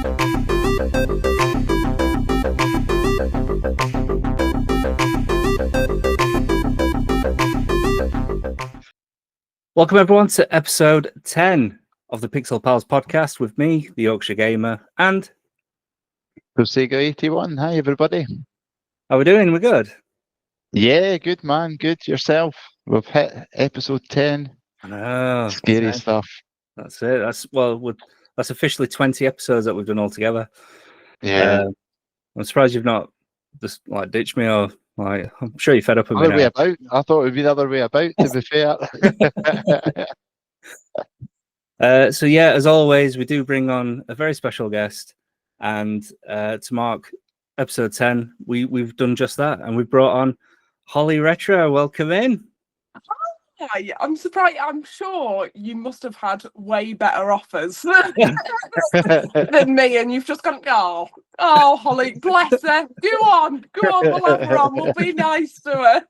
Welcome everyone to episode 10 of the Pixel Pals podcast with me, the Yorkshire Gamer, and Sega81. Hi everybody. How are we doing? We're good? Yeah, good man, good. Yourself? We've hit episode 10. I know. Scary stuff. That's it. That's officially 20 episodes that we've done all together. Yeah. I'm surprised you've not just like ditched me or like I'm sure you're fed up with me Other way now. about. I thought it would be the other way about, to be fair. So yeah, as always, we do bring on a very special guest, and to mark episode 10, we've done just that, and we brought on HollyRetro. Welcome in. Hi, I'm surprised. I'm sure you must have had way better offers than me, and you've just gone, oh, Holly, bless her. Go on, we'll have her on. We'll be nice to her.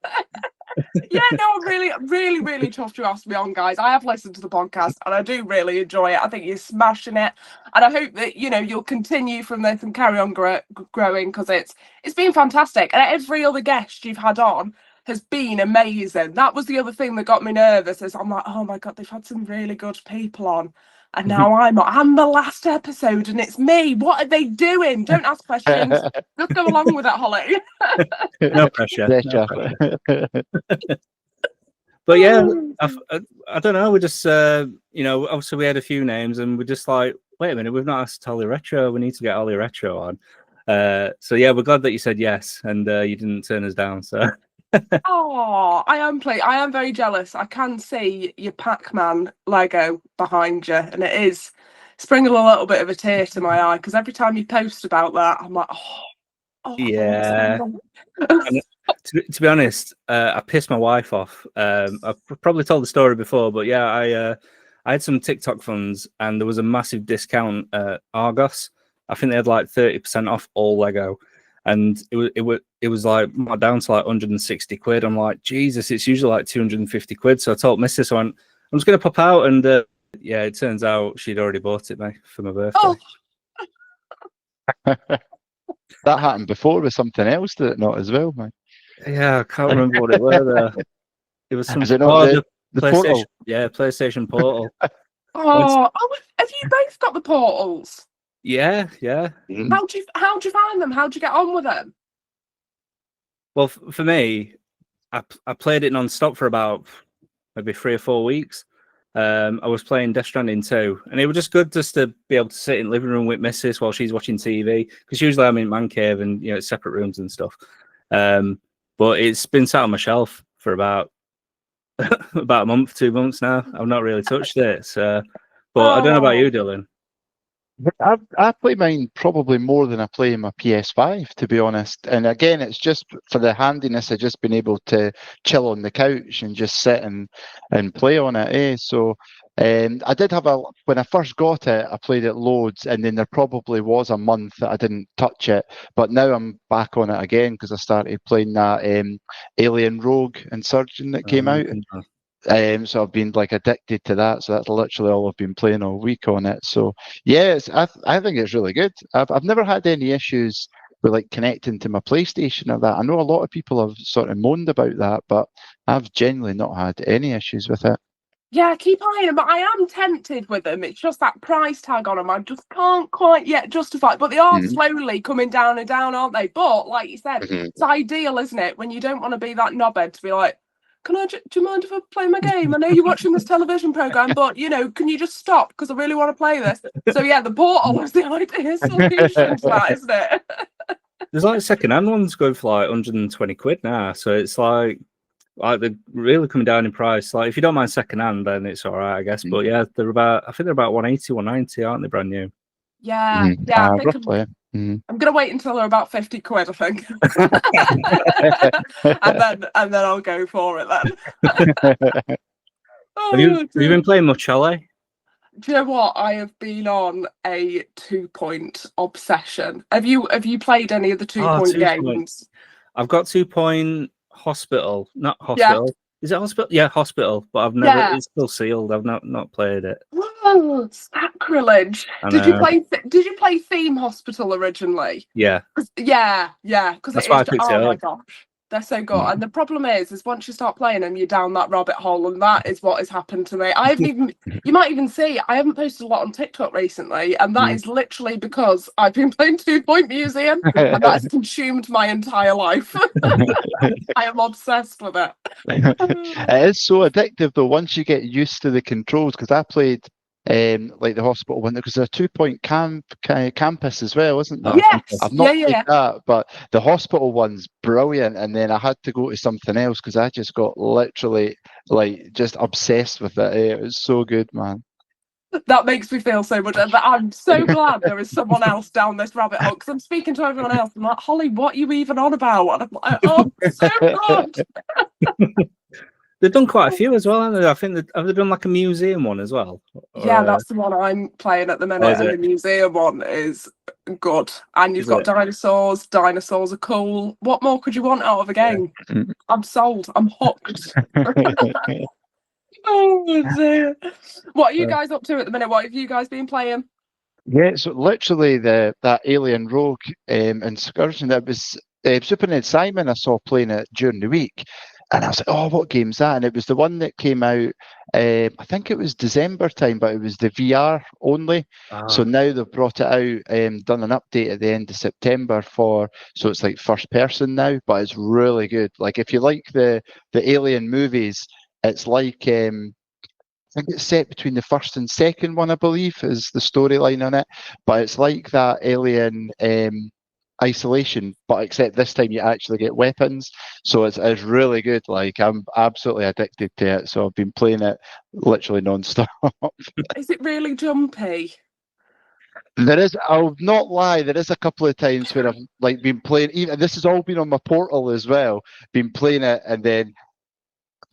Yeah, no, I'm really chuffed you asked me on, guys. I have listened to the podcast, and I do really enjoy it. I think you're smashing it, and I hope that you'll continue from this and carry on growing because it's been fantastic. And every other guest you've had on has been amazing. That was the other thing that got me nervous. Is I'm like, oh my god, they've had some really good people on, and now I'm the last episode, and it's me. What are they doing? Don't ask questions. Just go along with it, Holly. No pressure. No pressure. But yeah, I don't know. We just, obviously we had a few names, and we're just like, wait a minute, we've not asked HollyRetro. We need to get HollyRetro on. So yeah, we're glad that you said yes, and you didn't turn us down. So. Oh, I am very jealous. I can see your Pac-Man Lego behind you, and it is bringing a little bit of a tear to my eye because every time you post about that, I'm like, oh yeah. To be honest, I pissed my wife off. I've probably told the story before, but yeah, I had some TikTok funds, and there was a massive discount at Argos. I think they had like 30% off all Lego. And it was like down to like 160 quid. I'm like, Jesus, it's usually like 250 quid. So I told Mrs. I went, I'm just going to pop out. And yeah, it turns out she'd already bought it, mate, for my birthday. Oh. That happened before with something else, did it not, as well, man? Yeah, I can't remember what it was. It was some the PlayStation, Portal? Yeah, PlayStation Portal. Have you both got the portals? Yeah. How'd you find them? How'd you get on with them? Well, for me, I played it non-stop for about maybe 3 or 4 weeks. I was playing Death Stranding 2, and it was just good just to be able to sit in the living room with Mrs. while she's watching TV, because usually I'm in man cave and it's separate rooms and stuff. But it's been sat on my shelf for about a month, 2 months now. I've not really touched it. So, but I don't know about you, Dylan. I play mine probably more than I play my PS5, to be honest. And again, it's just for the handiness of just being able to chill on the couch and just sit and play on it. So I did have when I first got it, I played it loads, and then there probably was a month that I didn't touch it. But now I'm back on it again because I started playing that Alien Rogue Incursion that came out. So I've been like addicted to that. So that's literally all I've been playing all week on it. So yeah, I think it's really good. I've never had any issues with like connecting to my PlayStation or that. I know a lot of people have sort of moaned about that, but I've genuinely not had any issues with it. Yeah, keep eyeing them. But I am tempted with them. It's just that price tag on them. I just can't quite yet justify it. But they are slowly coming down and down, aren't they? But like you said, it's ideal, isn't it? When you don't want to be that knobhead to be like, do you mind if I play my game? I know you're watching this television program, but can you just stop because I really want to play this? So yeah, the Portal is the ideal solution to that, isn't it? There's like second-hand ones going for like 120 quid now, so it's like they're really coming down in price. Like if you don't mind second-hand, then it's all right, I guess. But yeah, I think they're about 180, 190, aren't they, brand new? Yeah, I think roughly. I'm gonna wait until they're about 50 quid, I think, and then I'll go for it then. Have you been playing much, Holly? Do you know what? I have been on a 2-point obsession. Have you played any of the 2-point games? I've got 2-point Hospital, not Hospital. Yeah. Is it Hospital? Yeah, Hospital. But I've never. Yeah. It's still sealed. I've not played it. Oh, sacrilege! I Did you know. play? Did you play Theme Hospital originally? Yeah, Yeah, because that's it why I is. picked it Oh my up. gosh, they're so good. And the problem is once you start playing them, you're down that rabbit hole, and that is what has happened to me. I haven't even. You might even see I haven't posted a lot on TikTok recently, and that is literally because I've been playing 2 Point Museum, and that has consumed my entire life. I am obsessed with it. It is so addictive though once you get used to the controls, because I played like the hospital one, because there's a 2 Point campus as well, isn't there? Yes, I've not played yeah. that, but the hospital one's brilliant. And then I had to go to something else because I just got literally like just obsessed with it. It was so good, man. That makes me feel so much. But I'm so glad there is someone else down this rabbit hole, because I'm speaking to everyone else. I'm like, Holly, what are you even on about? And I'm like, oh, so good. They've done quite a few as well, haven't they? I think have they done like a museum one as well? Yeah, that's the one I'm playing at the minute, and the museum one is good. And you've got dinosaurs. Dinosaurs are cool. What more could you want out of a game? Yeah. I'm sold. I'm hooked. Oh dear. What are you guys up to at the minute? What have you guys been playing? Yeah, so literally that Alien Rogue Incursion, that was Super Ned Simon I saw playing it during the week, and I was like, oh, what game's that? And it was the one that came out, I think it was December time, but it was the VR only. So now they've brought it out, done an update at the end of September so it's like first person now, but it's really good. Like if you like the Alien movies, it's like I think it's set between the first and second one, I believe, is the storyline on it. But it's like that Alien Isolation, but except this time you actually get weapons. So it's really good. Like I'm absolutely addicted to it. So I've been playing it literally non-stop. Is it really jumpy? There is, I'll not lie, there is a couple of times where I've like been playing, even this has all been on my portal as well, been playing it and then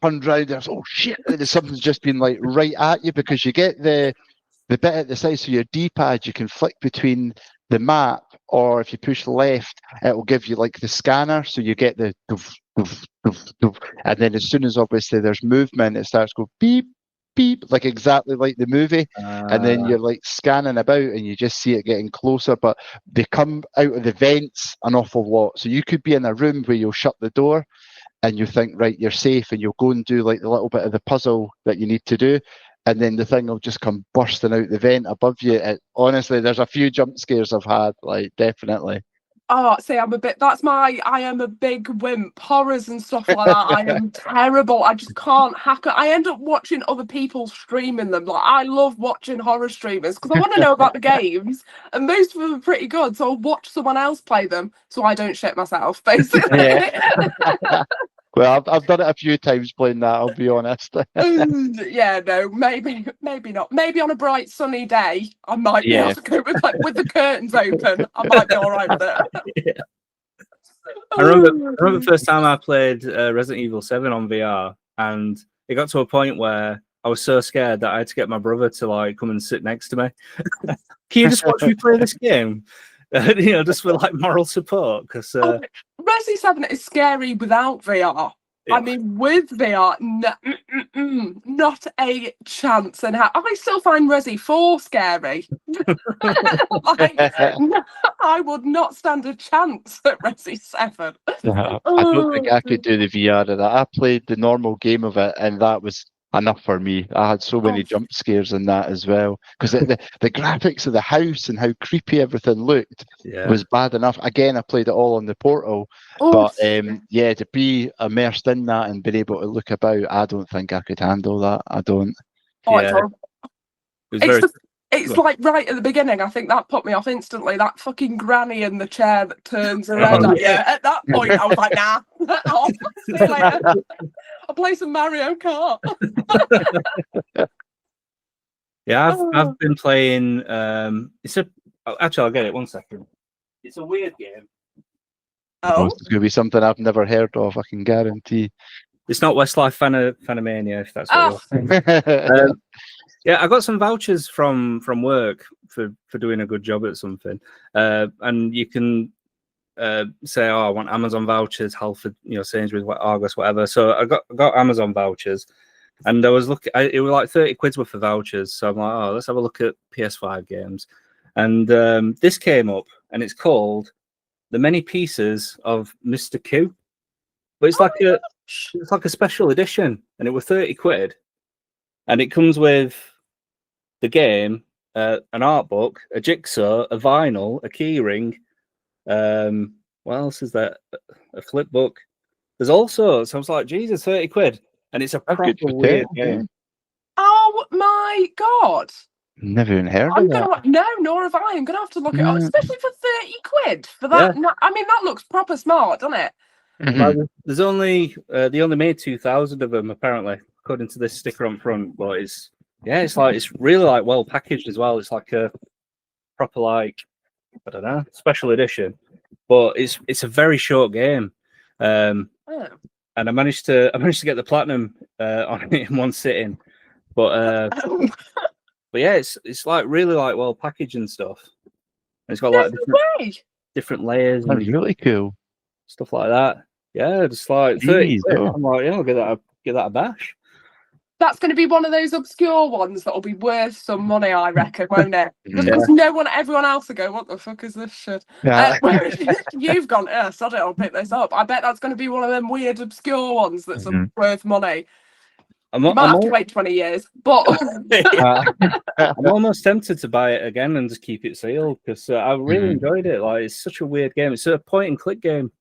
turned round and I was, oh shit, something's just been like right at you, because you get the bit at the side, so your D-pad, you can flick between the map, or if you push left, it will give you like the scanner, so you get the doof, doof, doof, doof. And then as soon as obviously there's movement, it starts to go beep, beep, like exactly like the movie. And then you're like scanning about and you just see it getting closer, but they come out of the vents an awful lot. So you could be in a room where you'll shut the door and you think, right, you're safe, and you'll go and do like the little bit of the puzzle that you need to do, and then the thing will just come bursting out the vent above you. Honestly, there's a few jump scares I've had, like definitely. Oh, see, I am a big wimp. Horrors and stuff like that, I am terrible. I just can't hack it. I end up watching other people streaming them. Like, I love watching horror streamers because I want to know about the games, and most of them are pretty good. So I'll watch someone else play them so I don't shit myself, basically. Yeah. Well, I've done it a few times playing that, I'll be honest. Yeah, no, maybe not. Maybe on a bright sunny day, I might be able to go with the curtains open. I might be all right with it. Yeah. I remember the first time I played Resident Evil 7 on VR, and it got to a point where I was so scared that I had to get my brother to like come and sit next to me. Can you just watch me play this game? Just for like moral support, because Resi 7 is scary without VR. Yeah. I mean, with VR, not a chance. And I still find Resi 4 scary. I would not stand a chance at Resi 7. I don't think I could do the VR of that. I played the normal game of it, and that was enough for me. I had so many jump scares in that as well, because the graphics of the house and how creepy everything looked was bad enough. Again, I played it all on the portal, but to be immersed in that and being able to look about, I don't think I could handle that. I don't. It's like right at the beginning. I think that put me off instantly. That fucking granny in the chair that turns her head at you. At that point, I was like, nah. See you later. I'll play some Mario Kart. I've been playing. Actually, I'll get it. 1 second. It's a weird game. It's going to be something I've never heard of, I can guarantee. It's not Westlife Phanomania, if that's what you're I got some vouchers from work for doing a good job at something. And you can say, I want Amazon vouchers, Halford, Sainsbury's, Argos, whatever. So I got Amazon vouchers. And I was looking, it was like 30 quid's worth of vouchers. So I'm like, oh, let's have a look at PS5 games. And this came up, and it's called The Many Pieces of Mr. Q. But it's like a special edition, and it was 30 quid. And it comes with the game, an art book, a jigsaw, a vinyl, a keyring. What else is there? A flip book. There's all sorts. I was like, Jesus, 30 quid. And it's a proper weird game. Oh my God. Never even heard of that. No, nor have I. I'm going to have to look it up, especially for 30 quid for that. Yeah. I mean, that looks proper smart, doesn't it? Mm-hmm. There's only, they only made 2,000 of them, apparently, according to this sticker on front. But it's really like well packaged as well. It's like a proper, like, I don't know, special edition. But it's a very short game. And I managed to get the platinum on it in one sitting. But yeah, it's like really like well packaged and stuff. And it's got like different layers. That's really cool. Stuff like that. Yeah, just like 30 quid. I'm like, yeah, I'll get that a bash. That's going to be one of those obscure ones that'll be worth some money, I reckon, won't it? Just because everyone else will go, what the fuck is this shit? Yeah. You've gone, sod it, I'll pick this up. I bet that's going to be one of them weird obscure ones that's worth money. You might have to wait 20 years, but I'm almost tempted to buy it again and just keep it sealed because I really enjoyed it. Like, it's such a weird game. It's a point and click game,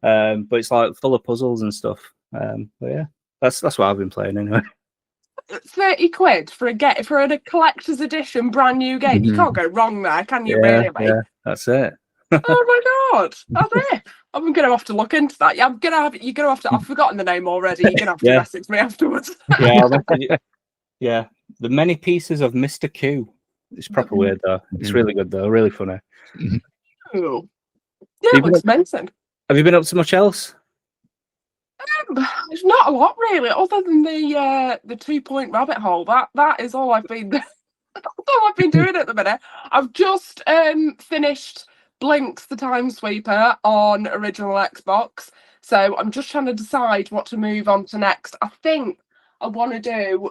but it's like full of puzzles and stuff. But yeah, that's what I've been playing anyway. 30 quid for a collector's edition brand new game. You can't go wrong there, can you? Really? Yeah, that's it. Oh my God, that's it. I'm gonna have to look into that. Yeah, you're gonna have to. I've forgotten the name already. You're gonna have to message me afterwards. Yeah. The Many Pieces of Mr. Q. It's proper weird though. It's really good though. Really funny. Cool. Yeah, it looks amazing. Have you been up to much else? It's not a lot really, other than the 2-point rabbit hole. That is all I've been. That's all I've been doing at the minute. I've just finished Blinks the Time Sweeper on original Xbox, so I'm just trying to decide what to move on to next. I think I want to do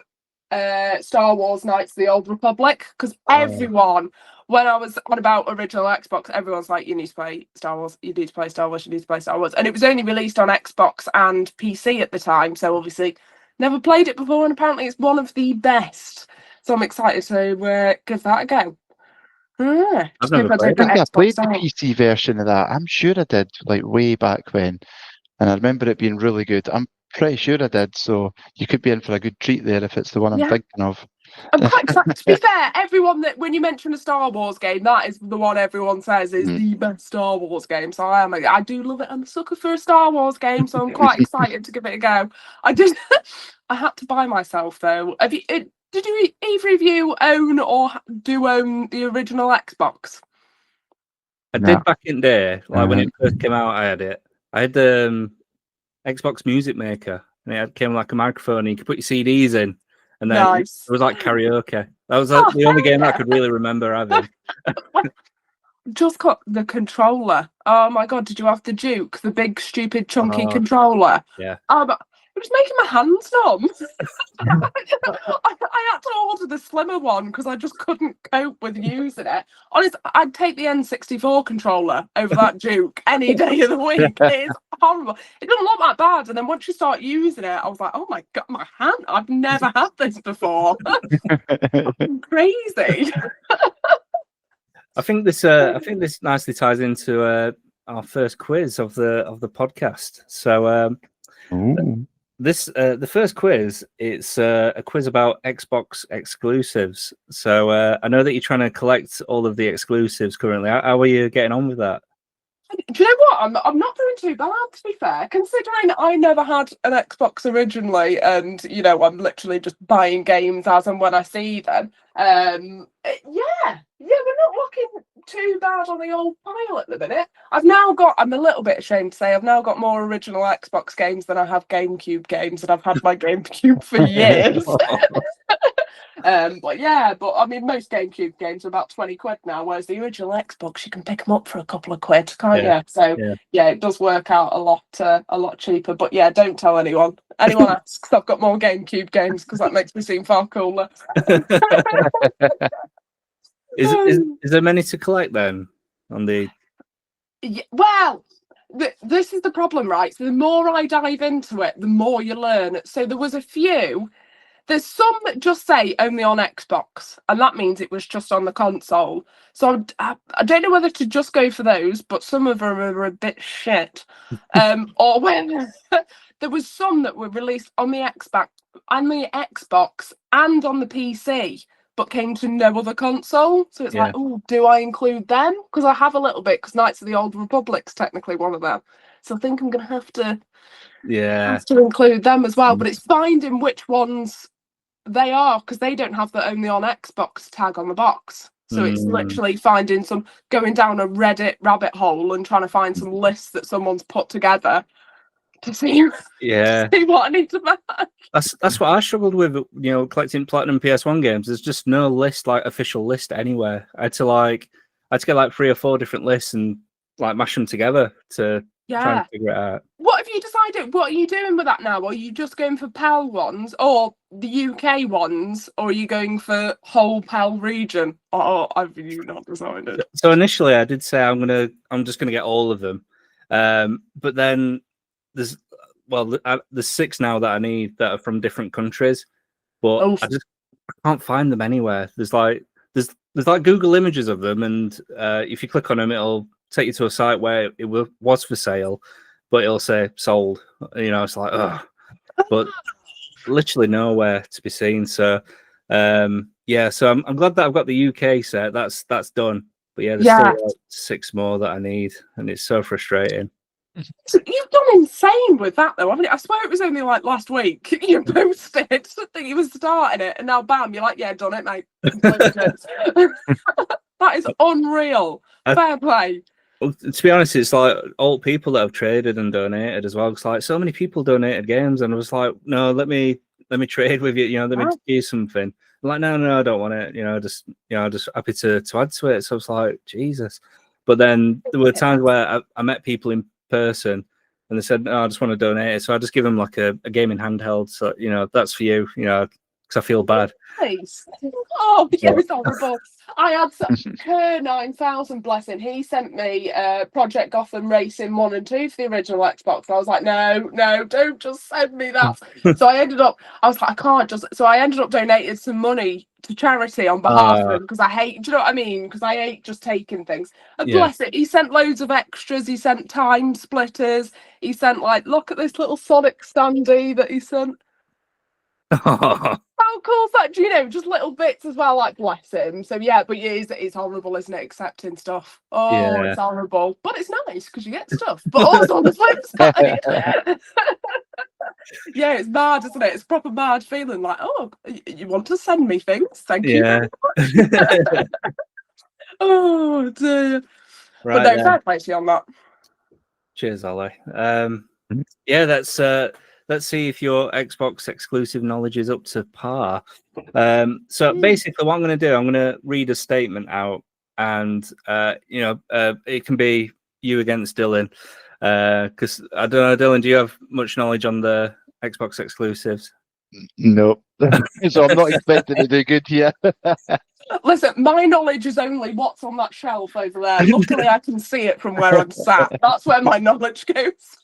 Star Wars Knights of the Old Republic, because everyone, when I was on about original Xbox, everyone's like, you need to play Star Wars, you need to play Star Wars, you need to play Star Wars. And it was only released on Xbox and PC at the time, so obviously never played it before, and apparently it's one of the best. So I'm excited to give that a go. I think I played the PC version of that. I'm sure I did, like way back when. And I remember it being really good. I'm pretty sure I did, so you could be in for a good treat there if it's the one I'm thinking of. I'm quite excited. To be fair, everyone when you mention a Star Wars game, that is the one everyone says is the best Star Wars game. So I do love it. I'm a sucker for a Star Wars game, so I'm quite excited to give it a go. I had to buy myself though. Did you either of you own or do own the original Xbox? I did back in there, like when it first came out. I had it. I had the Xbox Music Maker, and it came like a microphone, and you could put your CDs in, and then it was like karaoke. That was the only game I could really remember having. Just got the controller. Oh my God, did you have the Duke, the big, stupid, chunky controller? Yeah. It was making my hands numb. I had to order the slimmer one because I just couldn't cope with using it. Honestly, I'd take the N64 controller over that Duke any day of the week. It is horrible. It doesn't look that bad. And then once you start using it, I was like, oh my God, my hand. I've never had this before. Crazy. I think this nicely ties into our first quiz of the podcast. So the first quiz, it's a quiz about Xbox exclusives. So I know that you're trying to collect all of the exclusives currently. How are you getting on with that? Do you know what? I'm not doing too bad, to be fair, considering I never had an Xbox originally, and I'm literally just buying games as and when I see them. We're not looking too bad on the old pile at the minute. I'm a little bit ashamed to say, I've now got more original Xbox games than I have GameCube games, and I've had my GameCube for years. But I mean, most GameCube games are about 20 quid now, whereas the original Xbox, you can pick them up for a couple of quid, can't you? So it does work out a lot cheaper. But yeah, don't tell anyone. Anyone asks, I've got more GameCube games because that makes me seem far cooler. Is there many to collect then on the? Yeah, well, this is the problem, right? So the more I dive into it, the more you learn. So there was a few. There's some that just say only on Xbox, and that means it was just on the console. So I don't know whether to just go for those, but some of them are a bit shit. Or when there was some that were released on the Xbox and on the PC, but came to no other console. So it's like, oh, do I include them? Because I have a little bit, because Knights of the Old Republic's technically one of them. So I think I'm gonna have to include them as well. But it's finding which ones they are, because they don't have the only on Xbox tag on the box. So it's literally going down a Reddit rabbit hole and trying to find some lists that someone's put together to see, see what I need to match. That's what I struggled with, collecting Platinum PS1 games. There's just no list, like official list anywhere. I had to get like 3 or 4 different lists and like mash them together to try and figure it out. What have you decided? What are you doing with that now? Are you just going for PAL ones or the UK ones, or are you going for whole PAL region? Or have you not decided? So initially I did say I'm just gonna get all of them. But then there's 6 now that I need that are from different countries, but I can't find them anywhere. There's like Google images of them, and if you click on them, it'll take you to a site where it was for sale, but it'll say sold. It's like, ugh. But literally nowhere to be seen. So so I'm glad that I've got the UK set. That's done. But there's still like 6 more that I need, and it's so frustrating. So you've gone insane with that, though, haven't you? I swear it was only like last week you posted that you were starting it, and now bam, you're like, yeah, done it, mate. That is unreal. Fair play. Well, to be honest, it's like old people that have traded and donated as well. It's like so many people donated games, and I was like, no, let me trade with you. Let me do something. I'm like, no, I don't want it. Just happy to add to it. So I was like, Jesus. But then there were times where I met people in person, and they said, no, I just want to donate it. So I just give them like a gaming handheld. So that's for you. Because I feel bad. Nice. Oh, yeah, it's horrible. I had Kerr 9000, bless him. He sent me Project Gotham Racing 1 and 2 for the original Xbox. I was like, no, don't just send me that. So I ended up donating some money to charity on behalf of him, because I hate, do you know what I mean? Because I hate just taking things. And bless it, he sent loads of extras. He sent time splitters. He sent look at this little Sonic standee that he sent. How cool is that? Just little bits as well, like bless him. So but it's horrible, isn't it? Accepting stuff. It's horrible, but it's nice because you get stuff. But also on the flip side, it's mad, isn't it? It's proper mad feeling like, oh, you want to send me things? Thank you. Oh dear. Right, but no, fair play to you on that. Cheers, Ollie. Let's see if your Xbox exclusive knowledge is up to par. So basically what I'm going to do, I'm going to read a statement out, and it can be you against Dylan, because I don't know, Dylan, do you have much knowledge on the Xbox exclusives? No. So I'm not expecting to do good here. Listen, my knowledge is only what's on that shelf over there. Luckily I can see it from where I'm sat. That's where my knowledge goes.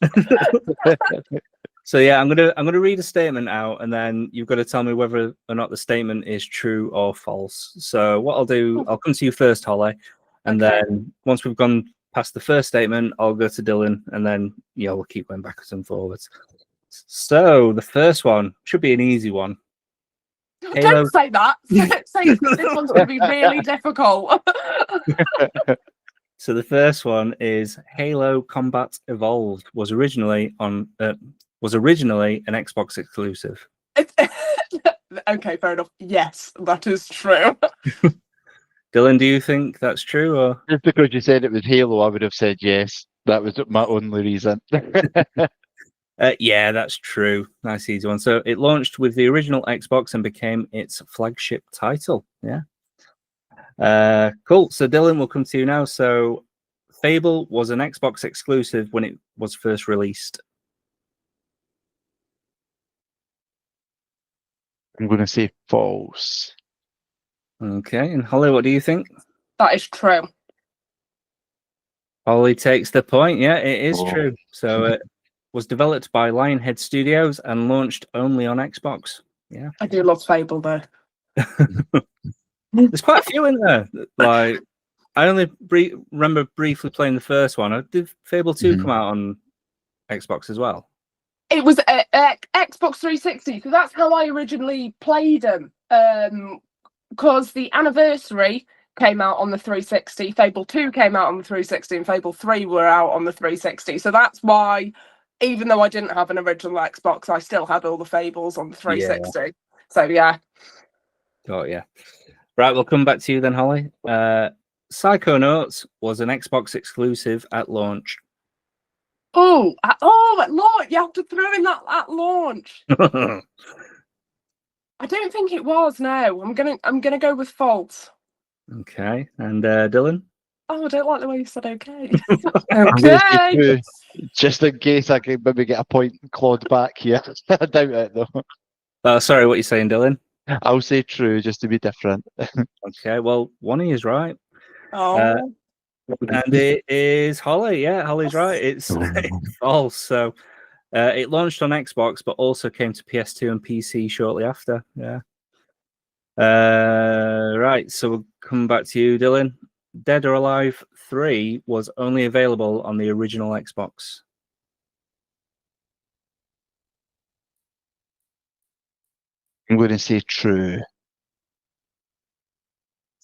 So I'm gonna read a statement out, and then you've got to tell me whether or not the statement is true or false. So what I'll do, I'll come to you first, Holly, and then once we've gone past the first statement, I'll go to Dylan, and then we'll keep going backwards and forwards. So the first one should be an easy one. Don't say that. Say this one's going to be really difficult. So the first one is Halo Combat Evolved was originally an Xbox exclusive. Okay, fair enough. Yes, that is true. Dylan, do you think that's true? Or just because you said it was Halo, I would have said yes. That was my only reason. Yeah, that's true. Nice easy one. So it launched with the original Xbox and became its flagship title. Yeah. Cool. So Dylan, we'll come to you now. So Fable was an Xbox exclusive when it was first released. I'm going to say false. Okay, and Holly, what do you think? That is true. Holly takes the point. Yeah, it is Oh. true. So it was developed by Lionhead Studios and launched only on Xbox. Yeah. I do love Fable though. There's quite a few in there. Like, I only remember briefly playing the first one. Did Fable 2 come out on Xbox as well? It was Xbox 360, so that's how I originally played them. Because the anniversary came out on the 360, Fable 2 came out on the 360, and Fable 3 were out on the 360. So that's why, even though I didn't have an original Xbox, I still had all the Fables on the 360. Yeah. So yeah. Oh yeah. Right, we'll come back to you then, Holly. Psychonauts was an Xbox exclusive at launch. At launch. You have to throw in that at launch. I don't think it was. No, I'm gonna go with false. Okay, and Dylan. Oh, I don't like the way you said okay. Okay. Just in case I can maybe get a point clawed back here. I doubt it though. Sorry, what you're saying, Dylan? I'll say true just to be different. Okay, well, one is right. Oh. And it is Holly. Yeah, Holly's right. It's false. So it launched on Xbox, but also came to PS2 and PC shortly after. Yeah. Right. So we'll come back to you, Dylan. Dead or Alive 3 was only available on the original Xbox. I'm going to say true.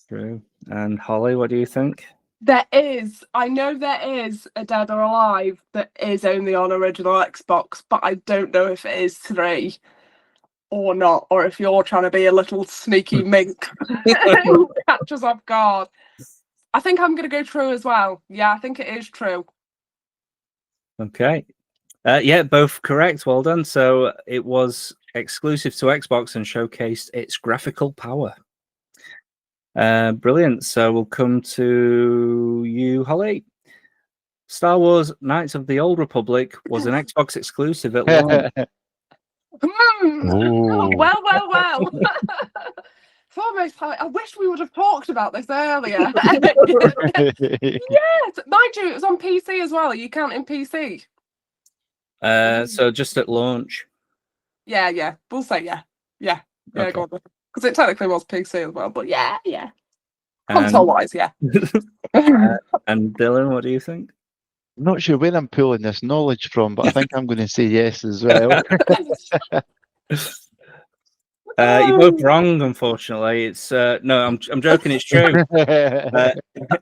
True. And Holly, what do you think? I know there is a Dead or Alive that is only on original Xbox, but I don't know if it is 3 or not, or if you're trying to be a little sneaky mink who catches off guard. I think I'm going to go true as well. Yeah, I think it is true. Okay. Yeah, both correct. Well done. So it was exclusive to Xbox and showcased its graphical power. Brilliant. So we'll come to you, Holly. Star Wars Knights of the Old Republic was an Xbox exclusive at launch. Well. It's almost like I wish we would have talked about this earlier. Yes, mind you, it was on PC as well. Are you counting PC? So just at launch. Yeah. We'll say yeah. Okay. Go on. Because it technically was PC as well, but yeah. Console-wise, yeah. And Dylan, what do you think? I'm not sure where I'm pulling this knowledge from, but I think I'm going to say yes as well. You're both wrong, unfortunately. It's no, I'm joking. It's true.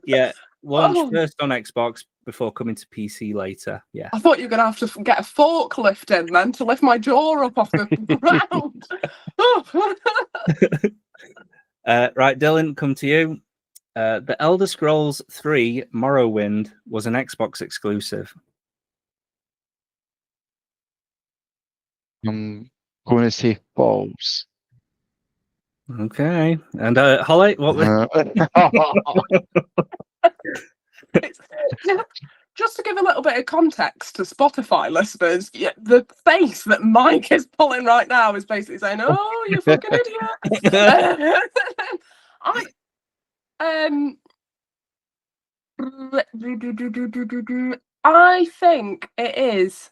Yeah, launched first on Xbox before coming to PC later. Yeah. I thought you were going to have to get a forklift in then to lift my jaw up off the ground. Right, Dylan, come to you. The Elder Scrolls 3 Morrowind was an Xbox exclusive. I'm going to say false. Okay. And Holly, what was... Just to give a little bit of context to Spotify listeners, the face that Mike is pulling right now is basically saying, "Oh, you fucking idiot!" I think it is.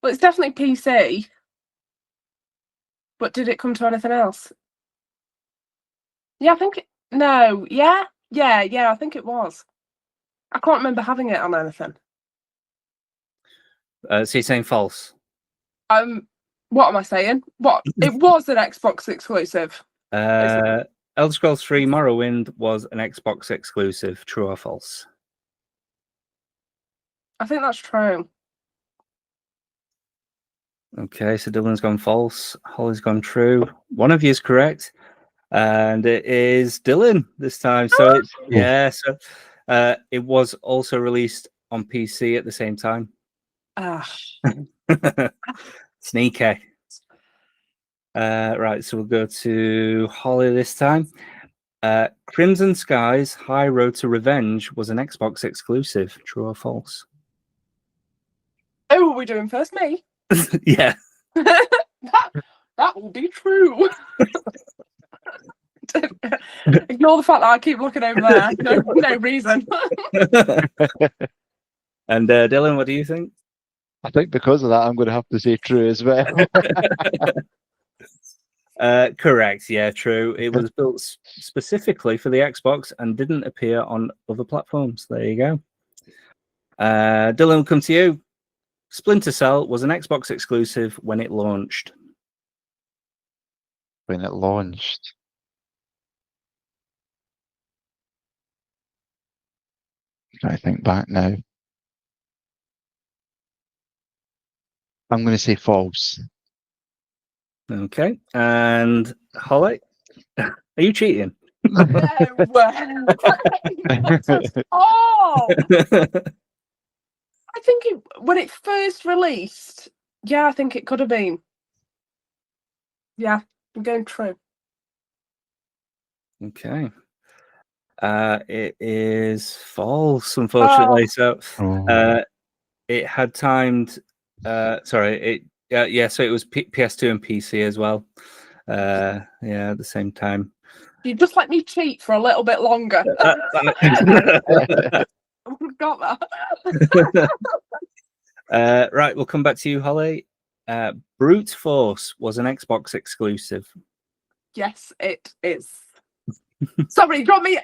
Well, it's definitely PC. But did it come to anything else? Yeah, I think no. Yeah. I think it was. I can't remember having it on anything. So you're saying false? What am I saying? What? It was an Xbox exclusive. Elder Scrolls 3 Morrowind was an Xbox exclusive. True or false? I think that's true. Okay, so Dylan's gone false. Holly's gone true. One of you is correct, and it is Dylan this time. So it's So it was also released on PC at the same time. Sneaky. Right, so we'll go to Holly this time. Crimson Skies High Road to Revenge was an Xbox exclusive. True or false? Oh, are we doing first me? Yeah. That will be true. Ignore the fact that I keep looking over there. No reason. And Dylan, what do you think? I think because of that, I'm going to have to say true as well. Correct. Yeah, true. It was built specifically for the Xbox and didn't appear on other platforms. There you go. Dylan, we'll come to you. Splinter Cell was an Xbox exclusive when it launched. When it launched. I think back now. I'm going to say false. Okay. And Holly, are you cheating? No way. Oh, I think when it first released, yeah, I think it could have been. Yeah, I'm going true. Okay. It is false, unfortunately. So it had timed. Sorry, so it was PS2 and PC as well. At the same time. You just let me cheat for a little bit longer. I got that. Right, we'll come back to you, Holly. Brute Force was an Xbox exclusive. Yes, it is. Sorry, got me.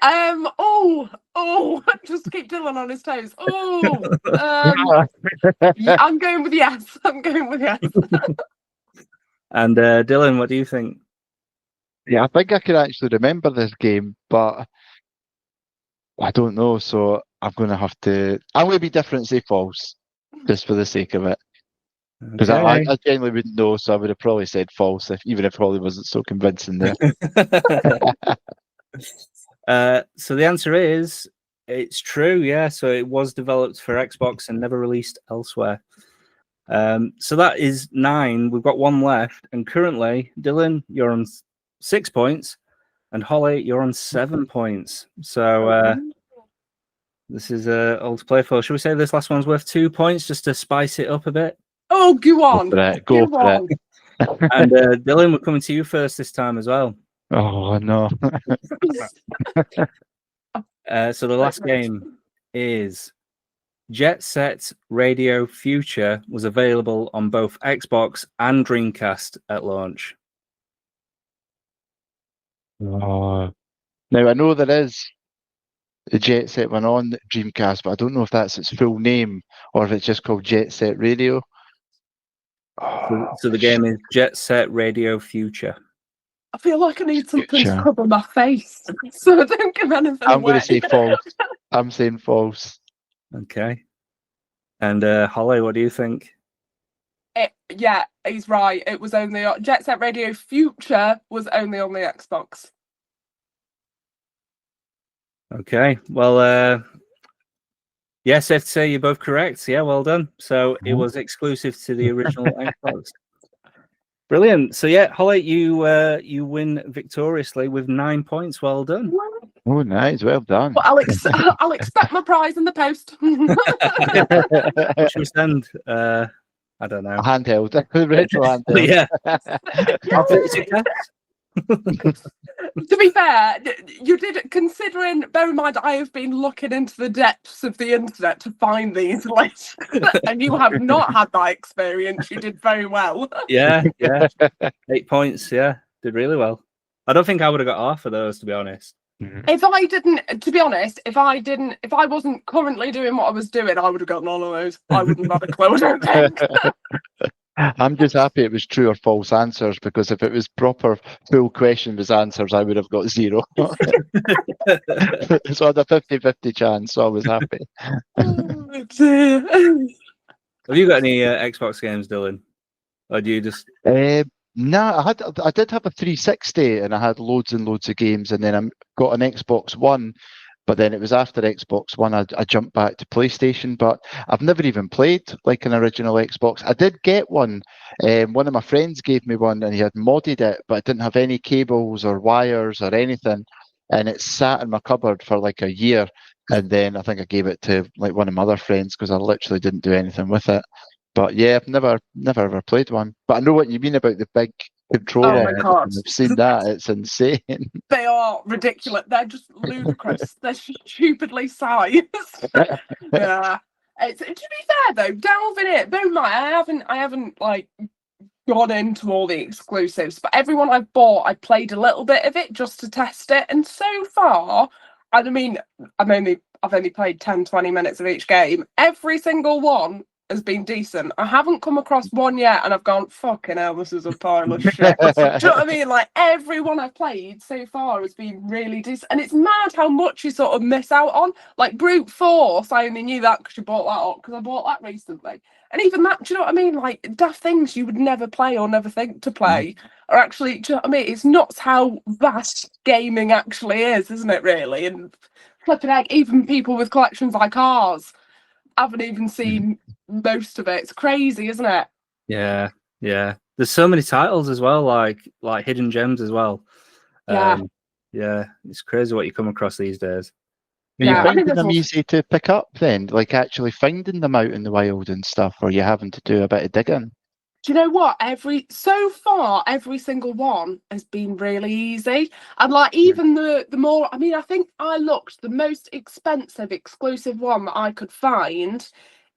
Just keep Dylan on his toes. Yeah, I'm going with yes. I'm going with yes. And Dylan, what do you think? Yeah, I think I can actually remember this game, but I don't know. So I'm going to be different, say false, just for the sake of it. Because I genuinely wouldn't know, so I would have probably said false, even if Holly wasn't so convincing there. So the answer is it's true. Yeah, so it was developed for Xbox and never released elsewhere. So that is 9. We've got 1 left, and currently, Dylan, you're on 6 points, and Holly, you're on 7 points. So this is all to play for. Should we say this last one's worth 2 points just to spice it up a bit? Oh, go on. Go for it. And Dylan, we're coming to you first this time as well. Oh, no. So the last game is Jet Set Radio Future was available on both Xbox and Dreamcast at launch. Oh. Now, I know there is the Jet Set one on Dreamcast, but I don't know if that's its full name or if it's just called Jet Set Radio. So the game is Jet Set Radio Future. I feel like I need something to cover my face, so I don't give anything I'm away. going to say false. I'm saying false. Okay. And Holly, what do you think? Yeah, he's right. It was only Jet Set Radio Future was only on the Xbox. Okay. Well, yes, safe to say you're both correct. Yeah, well done. So it was exclusive to the original Xbox. Brilliant. So yeah, Holly, you win victoriously with 9 points. Well done. Oh, nice. Well done. Well, I'll expect my prize in the post. What should we send? I don't know. A handheld. Retro handheld. Yeah. To be fair, you did, considering, bear in mind, I have been looking into the depths of the internet to find these lists, and you have not had that experience. You did very well. Yeah. 8 points. Yeah, did really well. I don't think I would have got half of those, to be honest. If I didn't, to be honest, if I wasn't currently doing what I was doing, I would have got none of those. I wouldn't have had a clue, I don't think. I'm just happy it was true or false answers, because if it was proper full question was answers, I would have got 0. So I had a 50-50 chance, so I was happy. Oh, dear. Have you got any Xbox games, Dylan? Or do you just... No, I did have a 360 and I had loads and loads of games, and then I got an Xbox One, but then it was after Xbox One I jumped back to PlayStation. But I've never even played like an original Xbox. I did get one. One of my friends gave me one and he had modded it, but it didn't have any cables or wires or anything, and it sat in my cupboard for like a year. And then I think I gave it to like one of my other friends because I literally didn't do anything with it. But yeah, I've never ever played one. But I know what you mean about the big controller. Oh my God. I've seen that. It's insane. They are ridiculous. They're just ludicrous. They're stupidly sized. Yeah. To be fair though, delving it, don't mind. I haven't like gone into all the exclusives, but everyone I've bought, I played a little bit of it just to test it, and so far, I mean, I've only played 10-20 minutes of each game. Every single one has been decent. I haven't come across one yet, and I've gone, fucking hell, this is a pile of shit. Do you know what I mean? Like, everyone I've played so far has been really decent, and it's mad how much you sort of miss out on. Like, Brute Force, I only knew that because you bought that up, because I bought that recently. And even that, do you know what I mean? Like, daft things you would never play or never think to play are actually, do you know what I mean? It's nuts how vast gaming actually is, isn't it, really? And flipping heck, even people with collections like ours haven't even seen most of it. It's crazy, isn't it? Yeah. There's so many titles as well, like hidden gems as well. Yeah. Yeah, it's crazy what you come across these days. Are you Yeah, I think finding there's them also- easy to pick up then? Like actually finding them out in the wild and stuff, or are you having to do a bit of digging? Do you know what? So far, every single one has been really easy. And like even the more, I mean, I think I looked, the most expensive exclusive one that I could find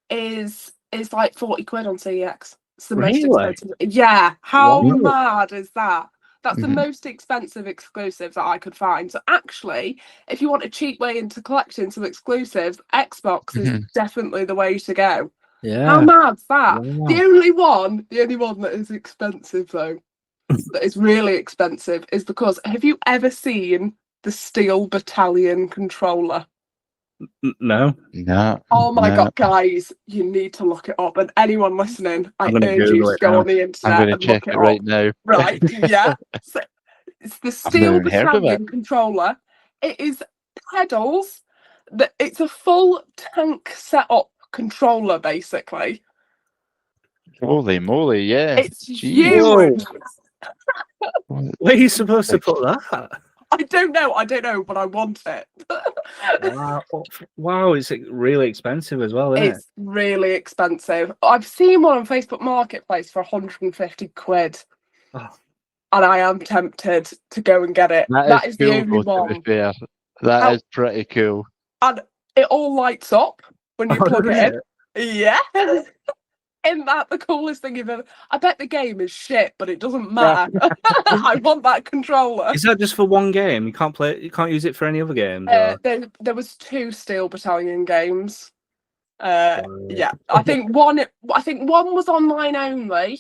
is like 40 quid on CEX. It's the most Really? expensive. Yeah. How Wow. mad is that? That's the Mhm. most expensive exclusive that I could find. So actually, if you want a cheap way into collecting some exclusives, Xbox is definitely the way to go. Yeah. How mad's that? Wow. The only one that is expensive though, that is really expensive, is because have you ever seen the Steel Battalion controller? No. No. Oh my no. God, guys, you need to look it up. And anyone listening, I I'm gonna urge you Google to it go now. on the I'm internet going to and check look it it right up. now. Right, yeah. So, it's the I've never Steel even heard of it. Battalion controller. It is pedals. It's a full tank setup controller, basically. Holy moly! Yeah. It's Jeez. huge. Where are you supposed to put that? I don't know, but I want it. Wow, it's really expensive as well, isn't it? It's really expensive. I've seen one on Facebook Marketplace for 150 quid. Oh. And I am tempted to go and get it. That is cool, the only though, to one. be fair. That is pretty cool. And it all lights up when you plug it in. Yeah. Isn't that the coolest thing you've ever? I bet the game is shit, but it doesn't matter. I want that controller. Is that just for one game? You can't use it for any other games? Or? There was 2 Steel Battalion games. Yeah, I think one was online only,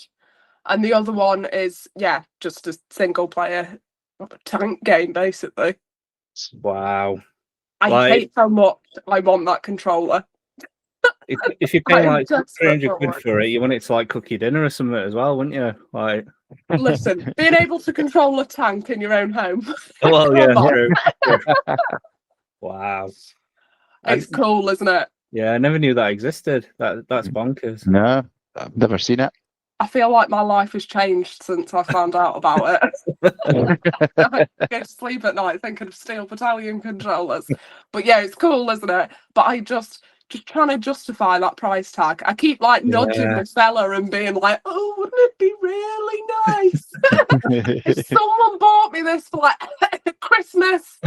and the other one is just a single player tank game basically. Wow. I hate how much I want that controller. If you're paying like desperate 300 for quid one. for it, you want it to like cook your dinner or something as well, wouldn't you? Like, Listen, being able to control a tank in your own home. well, yeah, Come on. true. Wow. It's cool, isn't it? Yeah, I never knew that existed. That's bonkers. No, I've never seen it. I feel like my life has changed since I found out about it. I go to sleep at night thinking of Steel Battalion controllers. But yeah, it's cool, isn't it? But I just trying to justify that price tag. I keep like nudging the fella and being like, oh, wouldn't it be really nice if someone bought me this for like Christmas?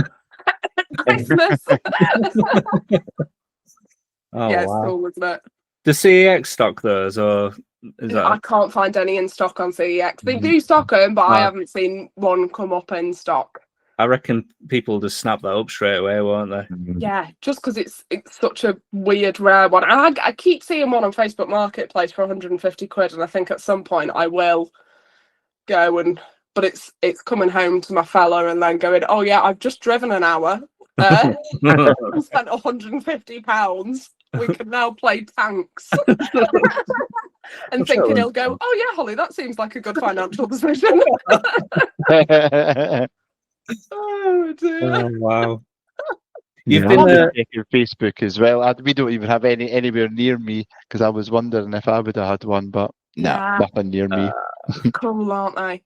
Oh, yeah, it's wow. cool, isn't it? Does CEX stock those, or is that? I can't find any in stock on CEX. They do stock them, but I haven't seen one come up in stock. I reckon people just snap that up straight away, won't they? Yeah, just because it's such a weird, rare one. And I keep seeing one on Facebook Marketplace for 150 quid, and I think at some point I will go and. But it's coming home to my fella and then going, oh yeah, I've just driven an hour. And spent £150. We can now play tanks. And thinking he'll go, oh yeah, Holly, that seems like a good financial decision. Oh dear. Oh, wow. You've been checking Facebook as well. We don't even have anywhere near me because I was wondering if I would have had one, but nothing near me. Cool, aren't they?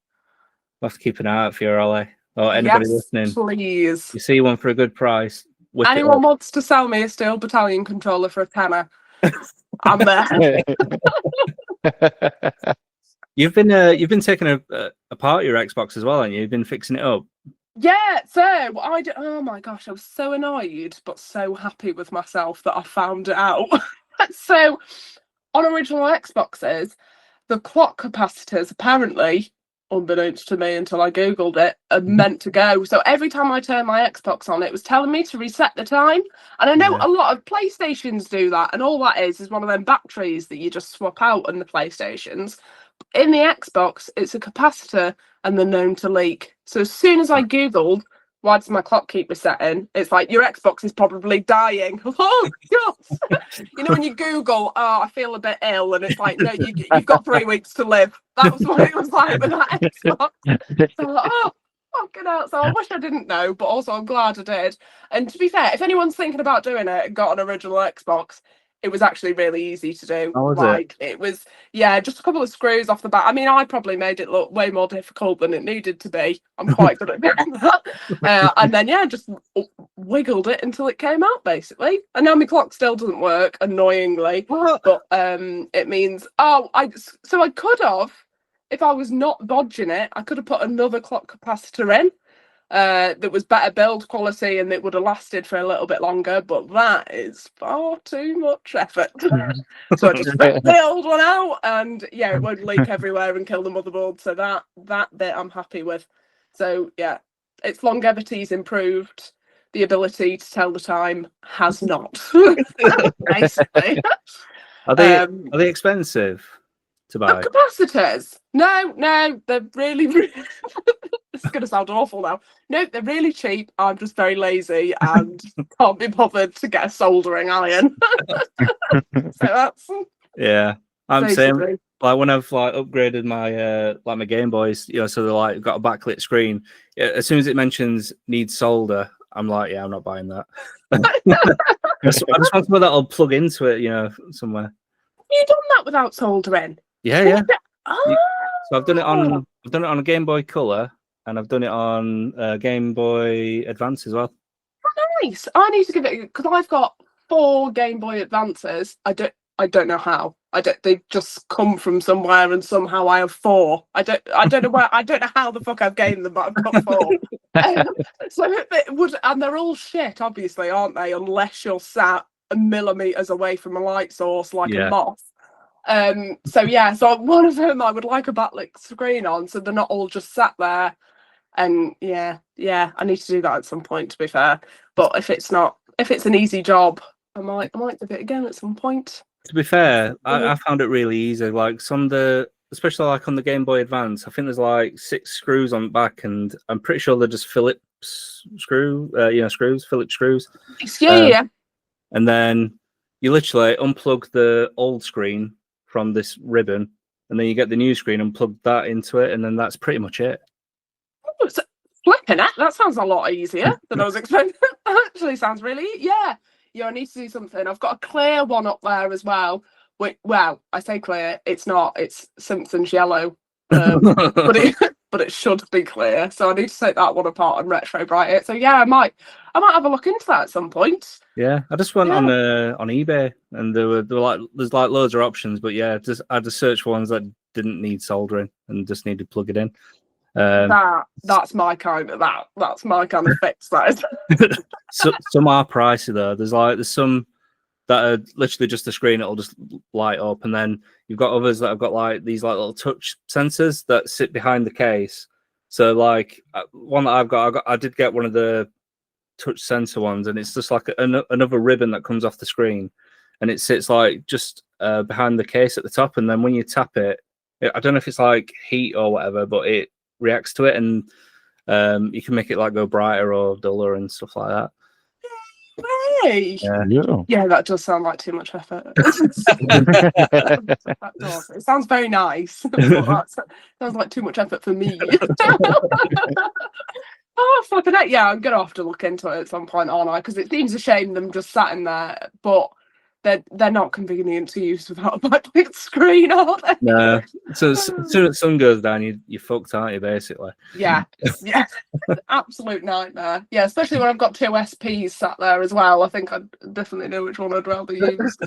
We'll have to keep an eye out for you, Ollie. Or anybody listening. Please. You see one for a good price. Anyone wants to sell me a Steel Battalion controller for a tenner? I'm there. You've been taking apart your Xbox as well, and you've been fixing it up. Yeah, so oh my gosh, I was so annoyed but so happy with myself that I found it out. So on original Xboxes, the clock capacitors apparently, unbeknownst to me until I googled it, are meant to go. So every time I turned my Xbox on, it was telling me to reset the time. And I know Yeah. a lot of PlayStations do that, and all that is one of them batteries that you just swap out on the PlayStations. In the Xbox, it's a capacitor and they're known to leak. So as soon as I googled, why does my clock keep resetting? It's like, your Xbox is probably dying. Oh, God. You know, when you Google, oh, I feel a bit ill, and it's like, no, you've got 3 weeks to live. That was what it was like with that Xbox. So I'm like, oh, fucking hell. So I wish I didn't know, but also I'm glad I did. And to be fair, if anyone's thinking about doing it and got an original Xbox, it was actually really easy to do. How was it was, yeah, just a couple of screws off the back. I mean, I probably made it look way more difficult than it needed to be. I'm quite good at doing that. And then, yeah, just wiggled it until it came out, basically. And now my clock still doesn't work, annoyingly. What? But it means, so I could have, if I was not bodging it, I could have put another clock capacitor in. That was better build quality and it would have lasted for a little bit longer, but that is far too much effort. So I just ripped the old one out, and yeah, it won't leak everywhere and kill the motherboard. So that bit I'm happy with. So yeah, its longevity's improved. The ability to tell the time has not. Basically. Are they expensive to buy? The capacitors? No, they're really this is going to sound awful now. No, they're really cheap. I'm just very lazy and can't be bothered to get a soldering iron. So that's I'm saying, basically. like, when I've like upgraded my my Game Boys, you know, so they're like got a backlit screen. As soon as it mentions need solder, I'm like, yeah, I'm not buying that. I just want something that'll plug into it, you know, somewhere. Have you done that without soldering? Yeah. Oh. So I've done it on a Game Boy Color, and I've done it on Game Boy Advance as well. Nice. I need to give it, because I've got 4 Game Boy Advances. I don't know how. They just come from somewhere, and somehow I have 4. I don't know where. I don't know how the fuck I've gained them, but I've got 4. So it would, and they're all shit, obviously, aren't they? Unless you're sat millimeters away from a light source like a moth. So one of them I would like a backlit screen on, so they're not all just sat there. And yeah, I need to do that at some point, to be fair. But if it's an easy job, I might give it again at some point. To be fair, I found it really easy. Like especially like on the Game Boy Advance, I think there's like 6 screws on the back, and I'm pretty sure they're just Phillips screws. Yeah. And then you literally unplug the old screen from this ribbon, and then you get the new screen and plug that into it, and then that's pretty much it. Flipping it, that sounds a lot easier than I was expecting. That actually sounds really, yeah, I need to do something. I've got a clear one up there as well. Well, I say clear, it's not, it's something's yellow, but it should be clear. So I need to take that one apart and retro bright it. So yeah, I might have a look into that at some point. Yeah, I just went on eBay, and there were there's like loads of options, but yeah, I just searched for ones that didn't need soldering and just needed to plug it in. That's my kind of fix. That is. Some are pricey though. There's some that are literally just the screen; it'll just light up, and then you've got others that have got like these like little touch sensors that sit behind the case. So like one that I did get one of the touch sensor ones, and it's just like another ribbon that comes off the screen, and it sits like just behind the case at the top, and then when you tap it, I don't know if it's like heat or whatever, but it reacts to it, and you can make it like go brighter or duller and stuff like that. Hey. Yeah, that does sound like too much effort. That does. It sounds very nice, but that sounds like too much effort for me. Oh, flipping it. Yeah, I'm gonna have to look into it at some point, aren't I? Because it seems a shame them just sat in there. But they're not convenient to use without a backlit screen, are they? No. So as soon as the sun goes down, you're fucked, aren't you? Basically. Yeah, yeah, absolute nightmare. Yeah, especially when I've got two SPs sat there as well. I think I definitely know which one I'd rather use.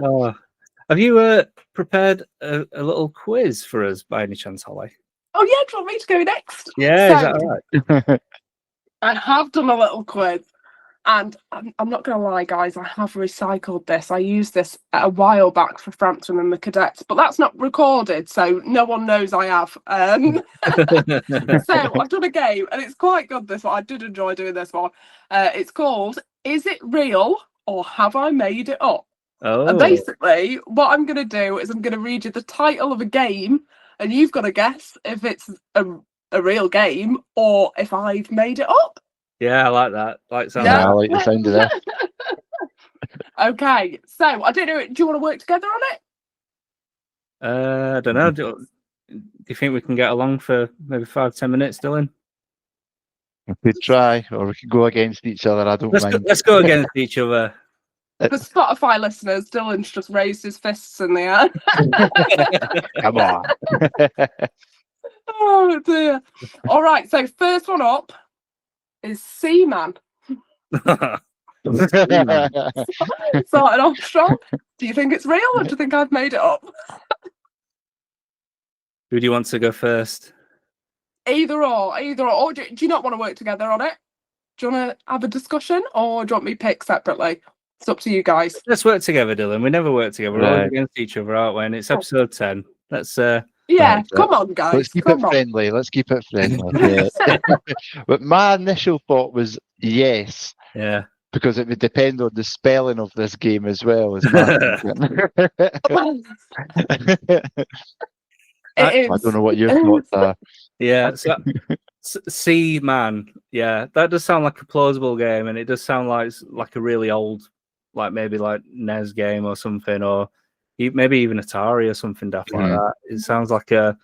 Oh. Have you prepared a little quiz for us by any chance, Holly? Oh yeah, do you want me to go next? Yeah, So, is that all right? I have done a little quiz, and I'm not going to lie, guys, I have recycled this. I used this a while back for Frampton and the Cadets, but that's not recorded, so no one knows I have. So I've done a game, and it's quite good, this one. I did enjoy doing this one. It's called Is It Real or Have I Made It Up? Oh. And basically, what I'm going to do is I'm going to read you the title of a game, and you've got to guess if it's a real game or if I've made it up. Yeah, I like that. Yeah, I like the sound of that. Okay, so I don't know. Do you want to work together on it? I don't know. Do you think we can get along for maybe 5-10 minutes, Dylan? We could try, or we could go against each other. I don't mind. Let's go against each other. For Spotify listeners, Dylan's just raised his fists in the air. Come on. Oh dear. All right, so first one up is Seaman. Starting off strong. Do you think it's real or do you think I've made it up? Who do you want to go first? Either or. Or do you not want to work together on it? Do you want to have a discussion or do you want me to pick separately? It's up to you guys. Let's work together, Dylan. We never work together. We're always against each other, aren't we? And it's episode 10. Let's yeah, come on, guys. Let's keep it friendly. Let's keep it friendly. Yeah. But my initial thought was yes. Yeah. Because it would depend on the spelling of this game as well as my I don't know what your thoughts are. Yeah, so Seaman. Yeah, that does sound like a plausible game, and it does sound like a really old, like maybe like NES game or something, or maybe even Atari or something daft like that. It sounds like there's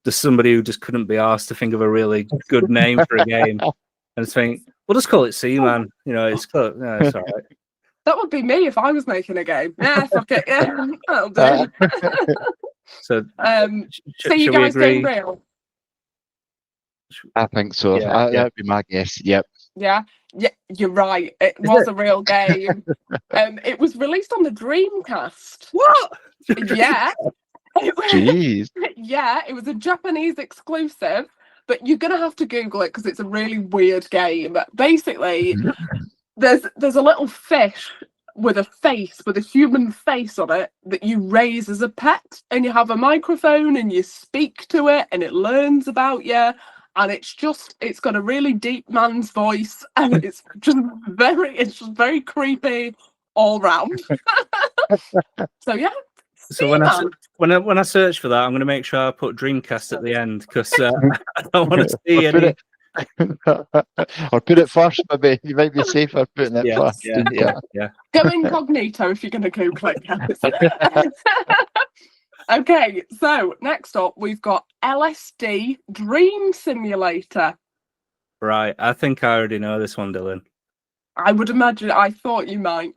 somebody who just couldn't be asked to think of a really good name for a game, and just think, we'll just call it Seaman. You know, it's all right. That would be me if I was making a game. Yeah, fuck it. Yeah, that'll do. So, so you guys doing real? I think so. Yeah, That'd be my guess. Yep. Yeah, you're right. It was a real game. It was released on the Dreamcast. What? Yeah. Jeez. Yeah, it was a Japanese exclusive, but you're gonna have to Google it because it's a really weird game. Basically, there's a little fish with a human face on it that you raise as a pet, and you have a microphone and you speak to it and it learns about you, and it's got a really deep man's voice, and it's just very creepy all round. So yeah. So when I search for that, I'm going to make sure I put Dreamcast at the end because I don't want to see any. Or put it first, maybe. You might be safer putting it first. Yeah. Go incognito if you're going to Google it, guys. Okay, so next up we've got LSD Dream Simulator. Right, I think I already know this one, Dylan. I would imagine. I thought you might.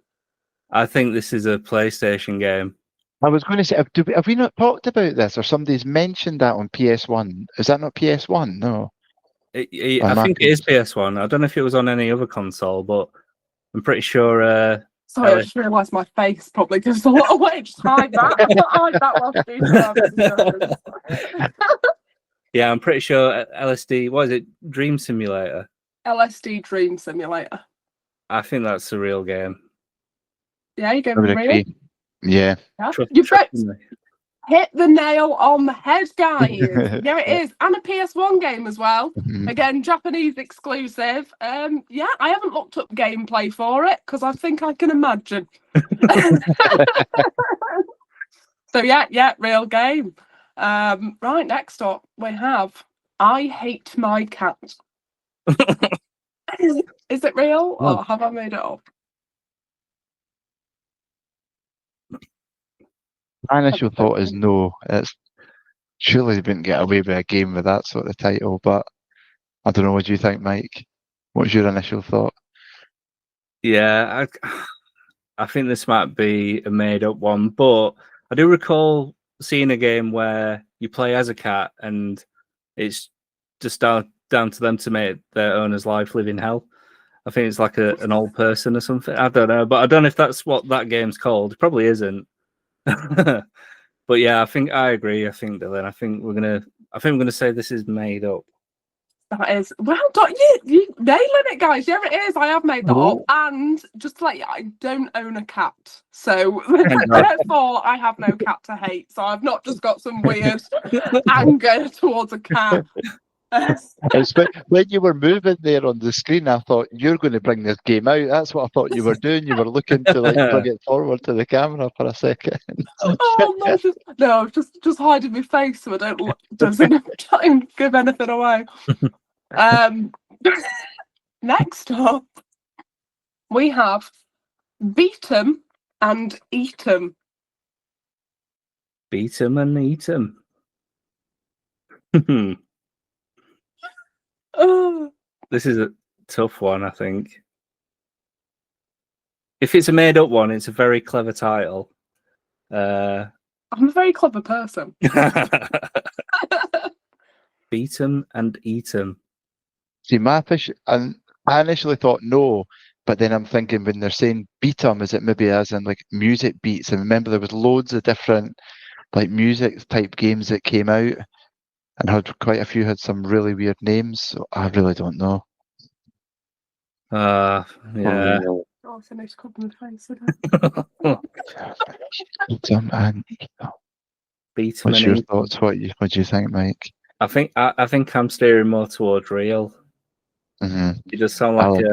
I think this is a PlayStation game. I was going to say, have we not talked about this, or somebody's mentioned that on PS1? Is that not PS1? No. I think it is PS1. I don't know if it was on any other console, but I'm pretty sure. Sorry, I just realised my face probably gives a lot away. Just hide that. Hide that whilst Yeah, I'm pretty sure LSD. What is it? Dream Simulator. LSD Dream Simulator. I think that's a real game. Yeah, you go for real. Yeah. You hit the nail on the head, guys. Yeah, it is. And a PS1 game as well. Again, Japanese exclusive. Yeah, I haven't looked up gameplay for it because I think I can imagine. So yeah, real game. Right, next up we have I Hate My Cat. Is it real or have I made it up? My initial thought is no. Surely they wouldn't get away with a game with that sort of title, but I don't know. What do you think, Mike? What's your initial thought? Yeah, I think this might be a made-up one, but I do recall seeing a game where you play as a cat and it's just down to them to make their owner's life live in hell. I think it's like an old person or something. I don't know, but I don't know if that's what that game's called. It probably isn't. But yeah, I think I agree. I think Dylan. I think we're gonna say this is made up. That is well done. You nailing it, guys. Yeah, it is. I have made that up, and just like I don't own a cat, so therefore I have no cat to hate. So I've not just got some weird anger towards a cat. When you were moving there on the screen, I thought you're going to bring this game out. That's what I thought you were doing. You were looking to like bring it forward to the camera for a second. Oh no, just hiding my face so I doesn't try and give anything away. Next up, we have beat 'em and eat 'em. Beat 'em and eat 'em. Oh. This is a tough one, I think. If it's a made-up one, it's a very clever title. I'm a very clever person. Beat 'em and eat 'em. See, and I initially thought no, but then I'm thinking when they're saying beat 'em, is it maybe as in like music beats? And remember, there was loads of different like music type games that came out, and had quite a few had some really weird names. So I really don't know. Yeah. Oh, I finished covering my face again. Beat 'em and eat 'em. Beat 'em What's and your eat 'em. thoughts? What do you think, Mike? I think I'm steering more towards real. Mm-hmm. You just sound like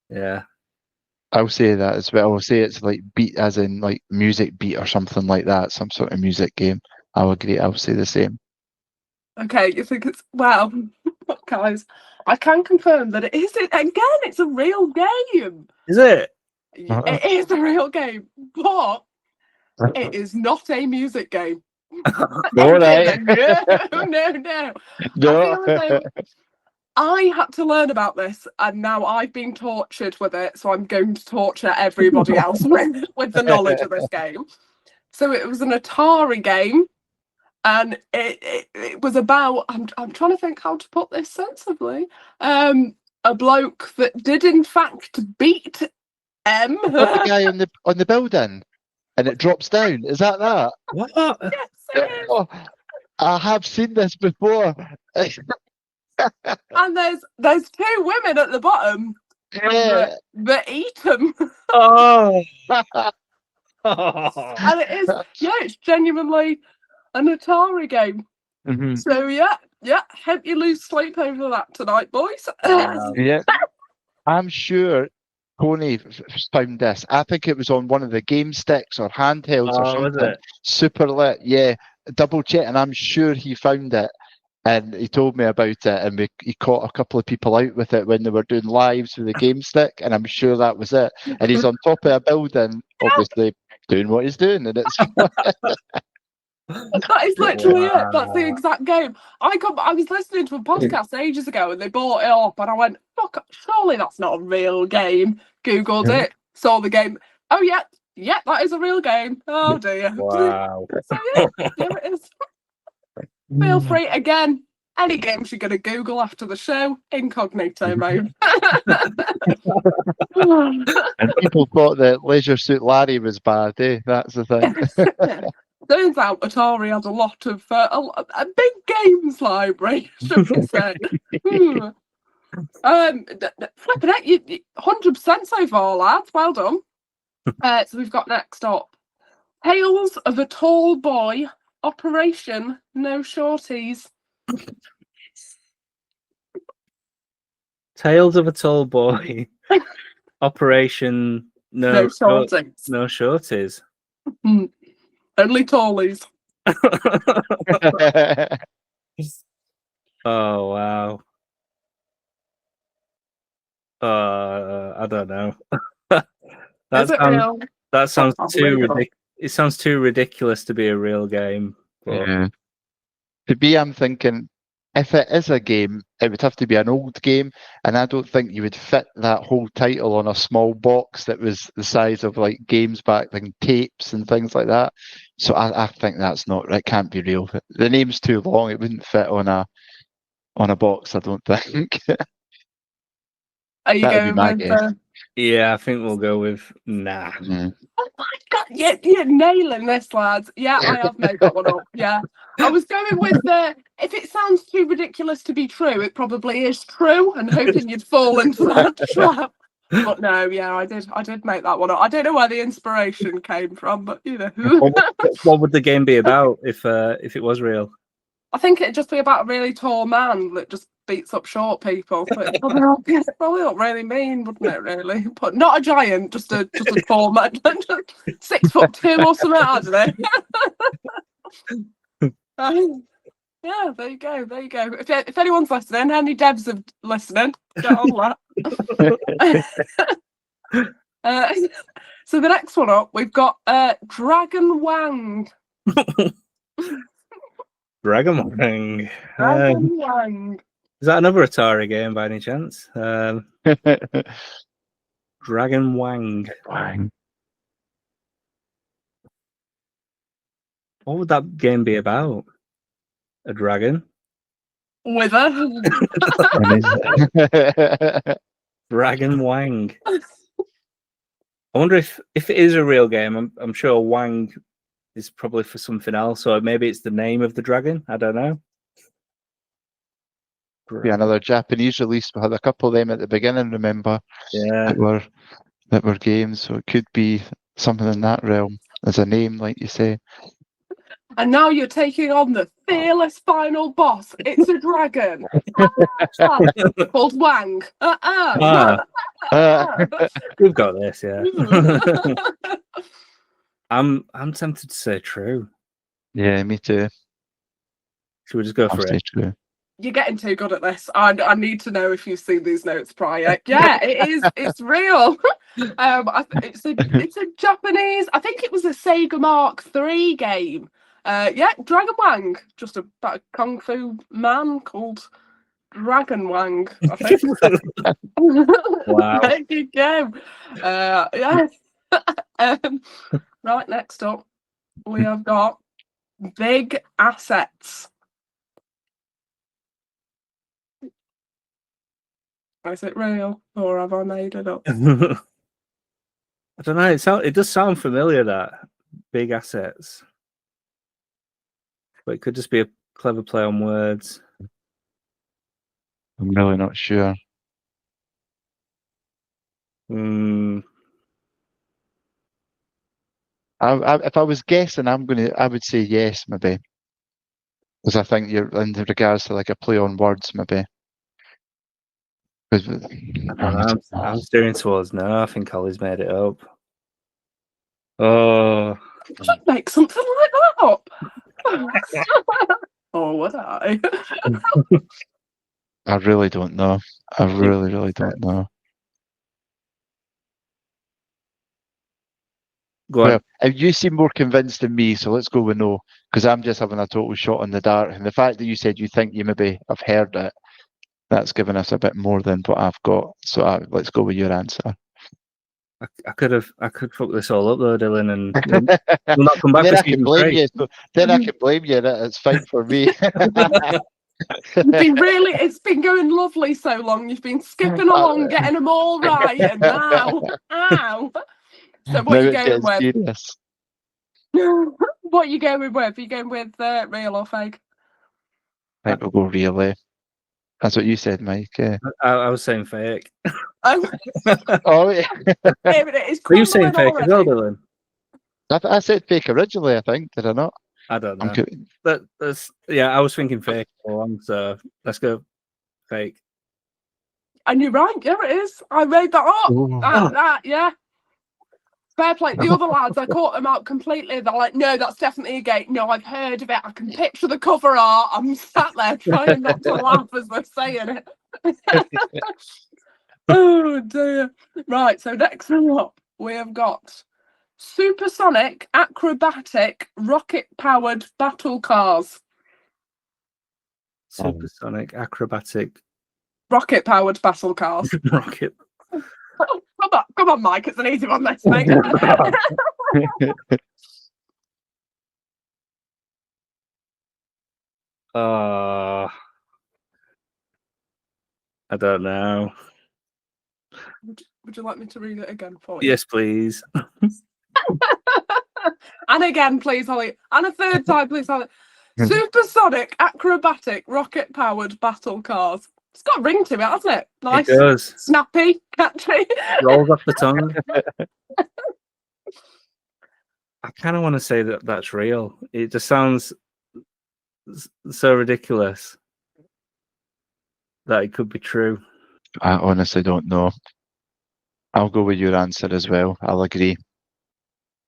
yeah. I'll say that as well. I'll say it's like beat as in like music beat or something like that, some sort of music game. I'll agree. I'll say the same. Okay, you think it's well, guys? I can confirm that it is. Again, it's a real game. Is it? It is a real game, but it is not a music game. All right. No. I had to learn about this, and now I've been tortured with it, so I'm going to torture everybody else with the knowledge of this game. So it was an Atari game, and it was about, I'm trying to think how to put this sensibly, a bloke that did in fact beat M. The guy on the building, and it drops down. Is that? What? Yes, it is. Oh, I have seen this before. And there's two women at the bottom Yeah. that eat them. Oh. And it is, it's genuinely an Atari game. Mm-hmm. So yeah, hope you lose sleep over that tonight, boys. Yeah, I'm sure Tony found this. I think it was on one of the game sticks or handhelds or something. Was it? Super lit. Yeah, double check, and I'm sure he found it. And he told me about it, and he caught a couple of people out with it when they were doing lives with the game stick, and I'm sure that was it. And he's on top of a building, obviously doing what he's doing, and it's. That is literally it. That's the exact game. I was listening to a podcast ages ago, and they brought it up, and I went, "Fuck! Surely that's not a real game." Googled it, saw the game. Oh yeah, that is a real game. Oh dear. Wow. So yeah, there it is. Feel free again. Any games you're going to Google after the show, incognito mode. And people thought that Leisure Suit Larry was bad, eh? That's the thing. Turns out Atari had a lot of a big games library, should we say? Flipping it, you 100% so far, lads. Well done. So we've got next up, Tales of a Tall Boy. Operation No Shorties. Tales of a Tall Boy. Operation No Shorties. No Shorties. Only tallies. Oh wow. I don't know. That sounds too ridiculous. It sounds too ridiculous to be a real game. But... Yeah. To be, I'm thinking if it is a game, it would have to be an old game, and I don't think you would fit that whole title on a small box that was the size of like games back then, tapes and things like that. So I think that's not. It can't be real. The name's too long. It wouldn't fit on a box. I don't think. Are you That would be going my with? guess. Yeah, I think we'll go with nah. Oh my god! You're nailing this, lads. Yeah, I have made that one up. Yeah, I was going with if it sounds too ridiculous to be true, it probably is true, and hoping you'd fall into that trap. But no, yeah, I did make that one up. I don't know where the inspiration came from, but you know. What would the game be about if it was real? I think it'd just be about a really tall man that just beats up short people. But probably not really mean, wouldn't it? Really, but not a giant, just a tall man, 6'2" or something. I don't know. Yeah, there you go. There you go. If anyone's listening, any devs are listening, get on that. So the next one up, we've got Dragon Wang. Dragon Wang. Dragon Wang. Is that another Atari game by any chance? Dragon Wang. What would that game be about? A dragon? Wither. Dragon Wang. I wonder if it is a real game. I'm sure Wang is probably for something else, or maybe it's the name of the dragon. I don't know. Be another Japanese release. We had a couple of them at the beginning. Remember? Yeah. That were games, so it could be something in that realm as a name, like you say. And now you're taking on the fearless final boss. It's a dragon called Wang. We've got this, yeah. I'm tempted to say true. Yeah, me too. Should we just go for it? True. You're getting too good at this. I need to know if you've seen these notes prior. Yeah, it is. It's real. It's a Japanese. I think it was a Sega Mark III game. Yeah, Dragon Wang. Just about a kung fu man called Dragon Wang, I think. Wow. There you go. Yeah. Right, next up, we have got Big Assets. Is it real or have I made it up? I don't know. It does sound familiar, that Big Assets. But it could just be a clever play on words. I'm really not sure. Mm. If I was guessing, I would say yes, maybe. Because I think you're in regards to like a play on words, maybe. I'm steering towards no. I think Holly's made it up. Oh, I'd make something like that up. Or would I? I really don't know. I really don't know. Go on. Well, you seem more convinced than me, so let's go with no, because I'm just having a total shot in the dark. And the fact that you said you think you maybe have heard it, that's given us a bit more than what I've got. So let's go with your answer. I could fuck this all up though, Dylan, and we'll not come back. Then I can blame you. Then I can blame you. It's fine for me. It's been going lovely so long. You've been skipping along, getting them all right, and now, ow. So what are you going with? What are you going with? Are you going with real or fake? I think we'll go real. That's what you said, Mike. I was saying fake. Oh, yeah. It is. Are you saying fake as well, Dylan? I said fake originally, I think. Did I not? I don't know. I was thinking fake all along, so let's go fake. And you're right. Yeah, it is. I made that up. Yeah. Fair play. The other lads, I caught them out completely. They're like, no, that's definitely a game. No, I've heard of it. I can picture the cover art. I'm sat there trying not to laugh as they're saying it. Oh, dear. Right, so next one up, we have got supersonic, acrobatic, rocket-powered battle cars. Supersonic, acrobatic, rocket-powered battle cars. rocket. Come on, Mike. It's an easy one, this mate. I don't know. Would you like me to read it again for you? Yes, please. And again, please, Holly. And a third time, please, Holly. Supersonic, acrobatic, rocket-powered battle cars. It's got a ring to it, hasn't it? Nice. It does. Snappy, catchy. Rolls off the tongue. I kind of want to say that that's real. It just sounds so ridiculous that it could be true. I honestly don't know. I'll go with your answer as well. I'll agree.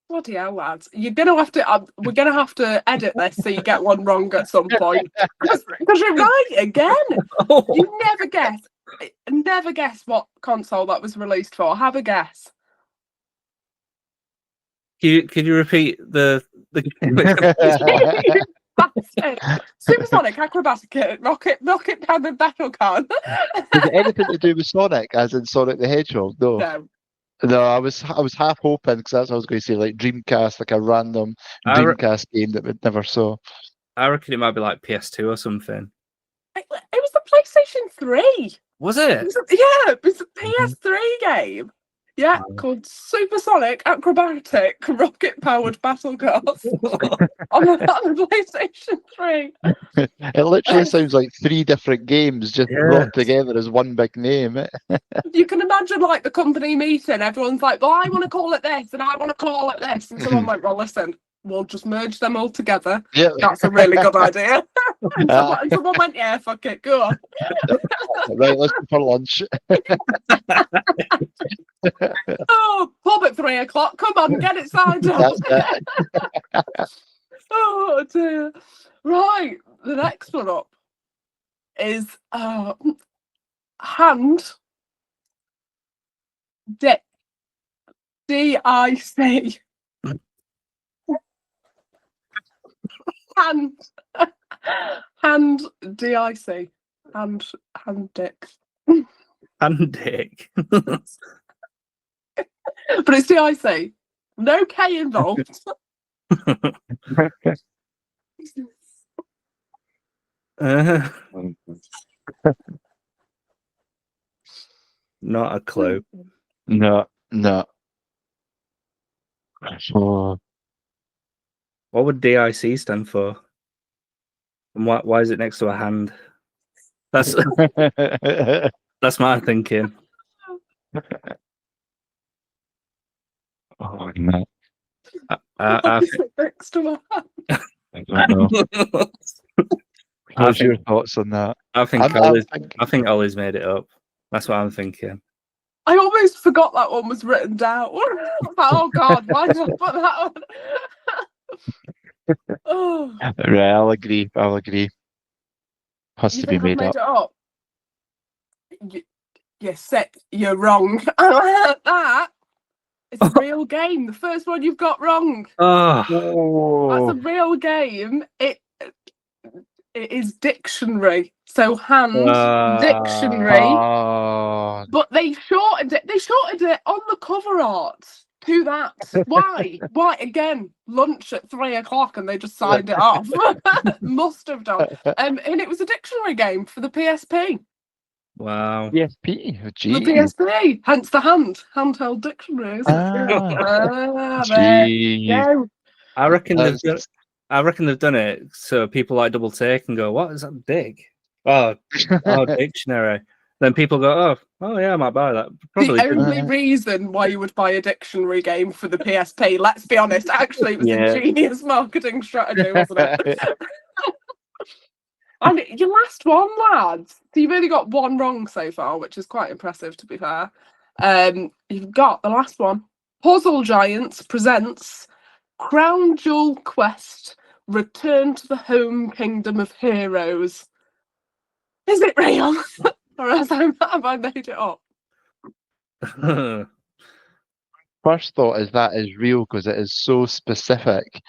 Bloody hell, lads. You're going to have to, we're going to have to edit this so you get one wrong at some point. Because you're right again. You never guess what console that was released for. Have a guess. Could you repeat the Supersonic, acrobatic, rocket-powered battle car. Is it anything to do with Sonic, as in Sonic the Hedgehog? No. No, I was half hoping, because that's what I was going to say, like Dreamcast, like a random Dreamcast game that we never saw. I reckon it might be like PS2 or something. It was the PlayStation 3. Was it? It was a PS3 game. Yeah, called Supersonic, acrobatic, rocket-powered battle cars on the PlayStation 3. It literally sounds like 3 different games just brought together as one big name. You can imagine, like, the company meeting. Everyone's like, well, I want to call it this, and I want to call it this. And someone went, well, listen, we'll just merge them all together. Yeah. That's a really good idea. And someone went, yeah, fuck it, go on. Right, let's go for lunch. Oh, pub at 3 o'clock. Come on, get it signed up. Oh, dear. Right, the next one up is hand dick. D-I-C. Hand D-I-C. Hand dick. And dick. But it's D-I-C. No K involved. Not a clue. No. Oh. What would DIC stand for? And why is it next to a hand? That's my thinking. Oh, no. I Next to a hand. I don't know. What's your thoughts on that? I think Ollie's made it up. That's what I'm thinking. I almost forgot that one was written down. Oh God, why did I put that on? Oh. Right, I'll agree. Has to be made up. You're sick. You're wrong. That is a real game. The first one you've got wrong. Oh. That's a real game. It is dictionary. So hand dictionary. But they shortened it. They shortened it on the cover art to that. Why? Why again? Lunch at 3 o'clock, and they just signed it off. Must have done. And it was a dictionary game for the PSP. Wow. PSP. Oh, the PSP. Hence the handheld dictionary. I reckon they've done it so people like double take and go, "What is that big?" Oh, dictionary. Then people go, "Oh yeah, I might buy that." Probably the only reason why you would buy a dictionary game for the PSP, let's be honest, actually, it was a genius marketing strategy, wasn't it? And your last one, lads. So you've only got one wrong so far, which is quite impressive, to be fair. You've got the last one. Puzzle Giants presents Crown Jewel Quest: Return to the Home Kingdom of Heroes. Is it real? Or have I made it up? First thought is that is real because it is so specific.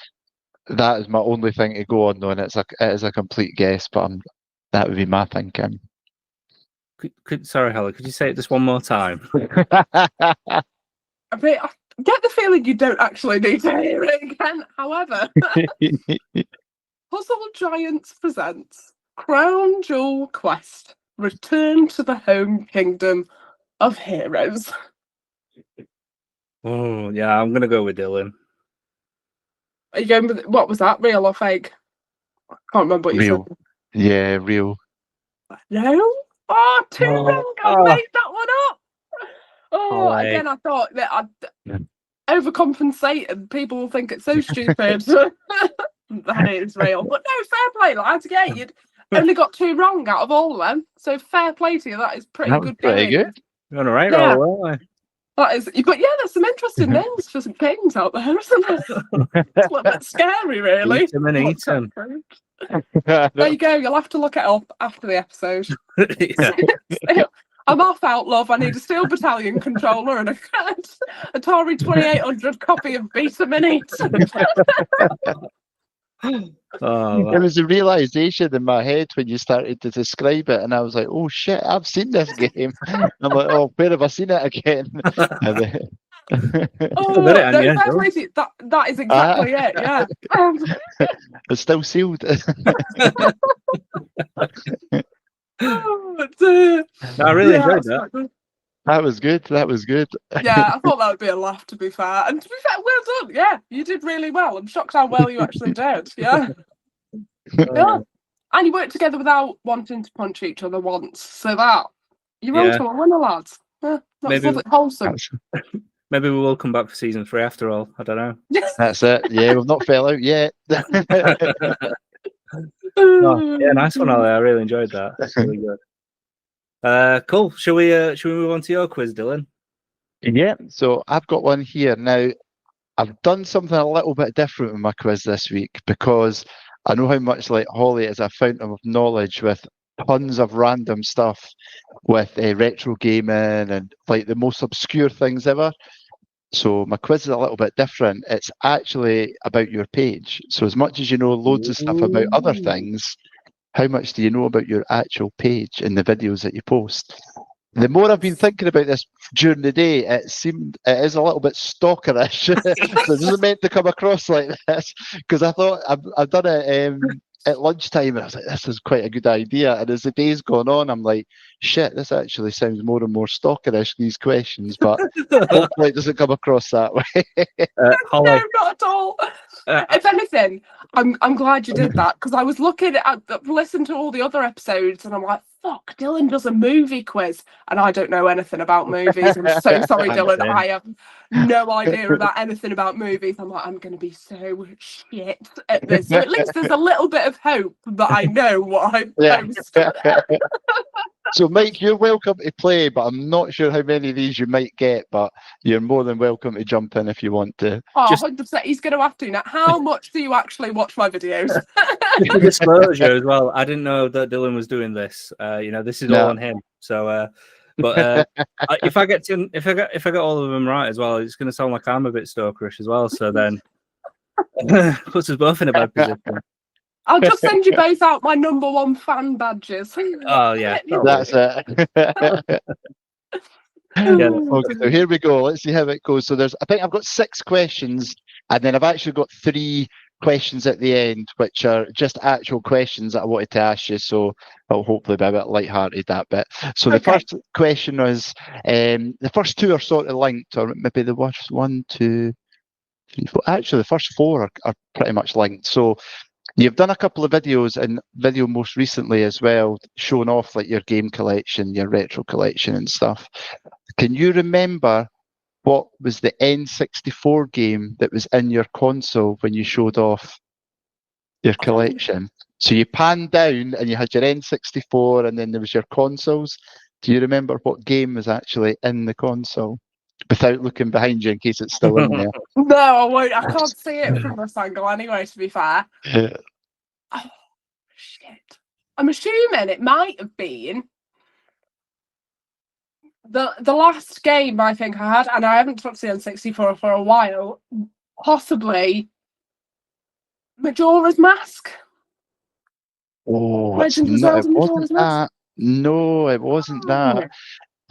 That is my only thing to go on though, and it is a complete guess, but That would be my thinking. Sorry, Holly, could you say it just one more time? I get the feeling you don't actually need to hear it again. However, Puzzle Giants presents Crown Jewel Quest: Return to the Home Kingdom of Heroes. Oh, yeah, I'm going to go with Dylan. Are you going with, what was that, real or fake? I can't remember what you Real. said. Yeah, real. No? Oh, too wrong. I made that one up. Oh, Holly. again, I thought that I'd Yeah. overcompensate and people will think it's so stupid. That is real. But no, fair play, lads. Yeah, you'd only got 2 wrong out of all of them. So fair play to you. That is pretty That was good pretty going. good. You're on a right Yeah. roll, weren't That is, but yeah, there's some interesting names for some games out there, isn't there? It's a little bit scary, really. Eat 'em and eat 'em. There you go. You'll have to look it up after the episode. Yeah. I'm off out, love. I need a Steel Battalion controller and a Atari 2800 copy of Beta Mini. Oh, There was a realization in my head when you started to describe it, and I was like, "Oh shit, I've seen this game." I'm like, "Oh, where have I seen it again?" Oh, got it on no, you, fair Joe. play to you. That is exactly it. Yeah. It's still sealed. But, I really yeah, enjoyed that's that. quite good. That was good. That was good. Yeah, I thought that would be a laugh, to be fair. And to be fair, well done. Yeah, you did really well. I'm shocked how well you actually did. Yeah. Yeah. And you worked together without wanting to punch each other once. So that, you're on Yeah. to a winner, lads. Yeah, that's Maybe- lovely, wholesome. That's, Maybe we will come back for season 3 after all. I don't know. that's it. Yeah, we've not fell out yet. Oh, yeah, nice one, Ollie. I really enjoyed that. That's really good. Cool. Shall we move on to your quiz, Dylan? Yeah, so I've got one here. Now, I've done something a little bit different with my quiz this week because I know how much like Holly is a fountain of knowledge with tons of random stuff with retro gaming and like the most obscure things ever. So my quiz is a little bit different. It's actually about your page. So as much as you know loads of stuff about other things, how much do you know about your actual page and the videos that you post? The more I've been thinking about this during the day, it is a little bit stalkerish. So it isn't meant to come across like this because I thought I've done it at lunchtime and I was like, this is quite a good idea. And as the day's gone on, I'm like, shit, this actually sounds more and more stalkerish, these questions, but hopefully it doesn't come across that way. Holly, No, not at all. If anything, I'm glad you did that because I was looking at listened to all the other episodes and I'm like, fuck, Dylan does a movie quiz and I don't know anything about movies. I'm so sorry, Dylan. I have no idea about anything about movies. I'm like, I'm going to be so shit at this. So at least there's a little bit of hope that I know what I post. So, Mike, you're welcome to play, but I'm not sure how many of these you might get, but you're more than welcome to jump in if you want to. Oh, 100%. He's going to have to. Now, how much do you actually watch my videos? disclosure as well. I didn't know that Dylan was doing this. This is all on him. So, but if I get all of them right as well, it's going to sound like I'm a bit stalkerish as well. So then, puts us both in a bad position. I'll just send you both out my #1 fan badges. Oh yeah, that's it. Okay, so here we go. Let's see how it goes. So I think I've got 6 questions, and then I've actually got 3 questions at the end, which are just actual questions that I wanted to ask you. So I'll hopefully be a bit lighthearted that bit. So the first question was, the first 2 are sort of linked, or maybe the worst 1, 2, 3, 4. Actually, the first 4 are pretty much linked. So you've done a couple of videos and video most recently as well, showing off like your game collection, your retro collection and stuff. Can you remember what was the N64 game that was in your console when you showed off your collection? So you panned down and you had your N64 and then there was your consoles. Do you remember what game was actually in the console? Without looking behind you in case it's still in there. No, I won't. I can't see it from this angle anyway, to be fair. Oh, shit. I'm assuming it might have been the last game I think I had, and I haven't touched the N64 for a while, possibly Majora's Mask. Oh, it's Legend of not. It Zelda Majora's wasn't Mask? that. No, it wasn't that. Oh,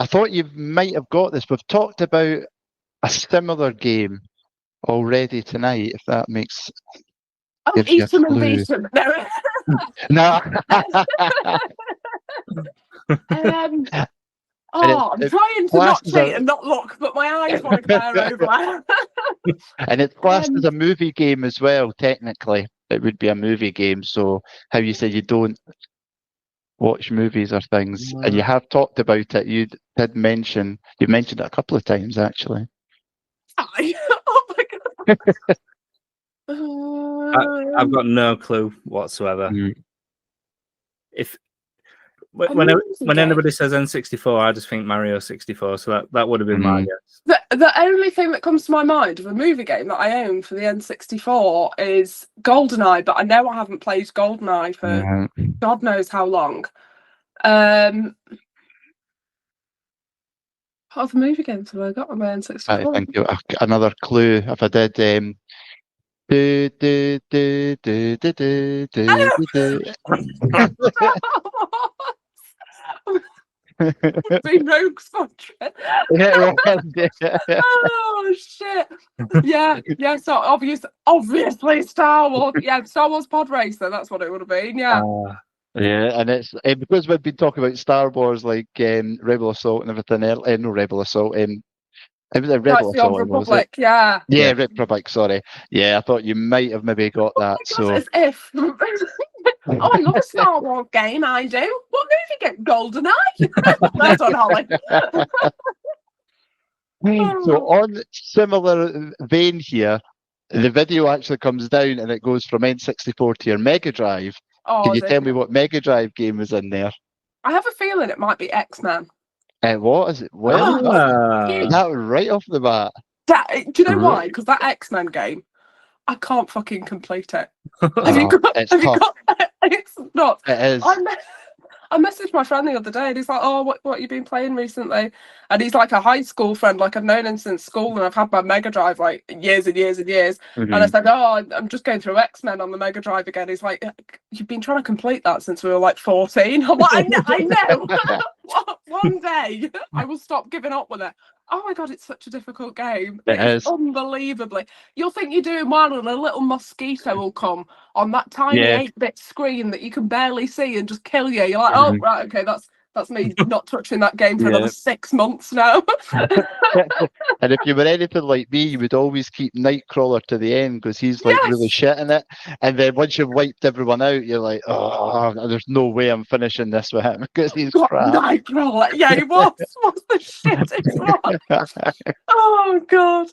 I thought you might have got this. We've talked about a similar game already tonight. If that gives you a Eaten and clue. beaten. No. No. um, And I'm it's trying to not classed as cheat a and not look, but my eyes want to glare over. and it's classed as um, a movie game as well. Technically, it would be a movie game. So how you say you don't watch movies or things, and you have talked about it. You mentioned it a couple of times actually. oh my god. I've got no clue whatsoever. If A when movie game. anybody says N64, I just think Mario 64. So that would have been my guess. The only thing that comes to my mind of a movie game that I own for the N64 is GoldenEye, but I know I haven't played GoldenEye for God knows how long. What other movie games have I got on my N64? I think another clue. If I did, do, do, do, do, do, do, do, do. Be Rogue Squadron. Oh shit! Yeah. So obviously Star Wars. Yeah, Star Wars Pod Racer. That's what it would have been. Yeah. Yeah, and it's because we've been talking about Star Wars, like Rebel Assault and everything. No, Rebel Assault. It was a Rebel Knights of the Old Assault. Was it? Republic. Yeah. Yeah, Republic. Sorry. Yeah, I thought you might have maybe got that. So As if. Oh, I love a Star Wars game. I do. What movie game? GoldenEye. That's on Holly. So on similar vein here, the video actually comes down and it goes from N64 to your Mega Drive. Can you tell me what Mega Drive game was in there? I have a feeling it might be X-Men. What is it? Well, that was right off the bat. Do you know why? Because that X-Men game, I can't fucking complete it. It's not. It is. I messaged my friend the other day and he's like, oh, what have you been playing recently? And he's like a high school friend, like I've known him since school and I've had my Mega Drive like years and years and years. And I said, oh, I'm just going through X-Men on the Mega Drive again. He's like, you've been trying to complete that since we were like 14. I'm like, I know. One day I will stop giving up with it. Oh my god, it's such a difficult game. It is unbelievably. You'll think you're doing well and a little mosquito will come on that tiny 8-bit screen that you can barely see and just kill you. You're like, oh right, okay, that's me not touching that game for another 6 months now. And if you were anything like me, you would always keep Nightcrawler to the end because he's like really shit in it. And then once you've wiped everyone out, you're like, oh, there's no way I'm finishing this with him because he's crap. Nightcrawler, yeah, he was the shit. Oh god.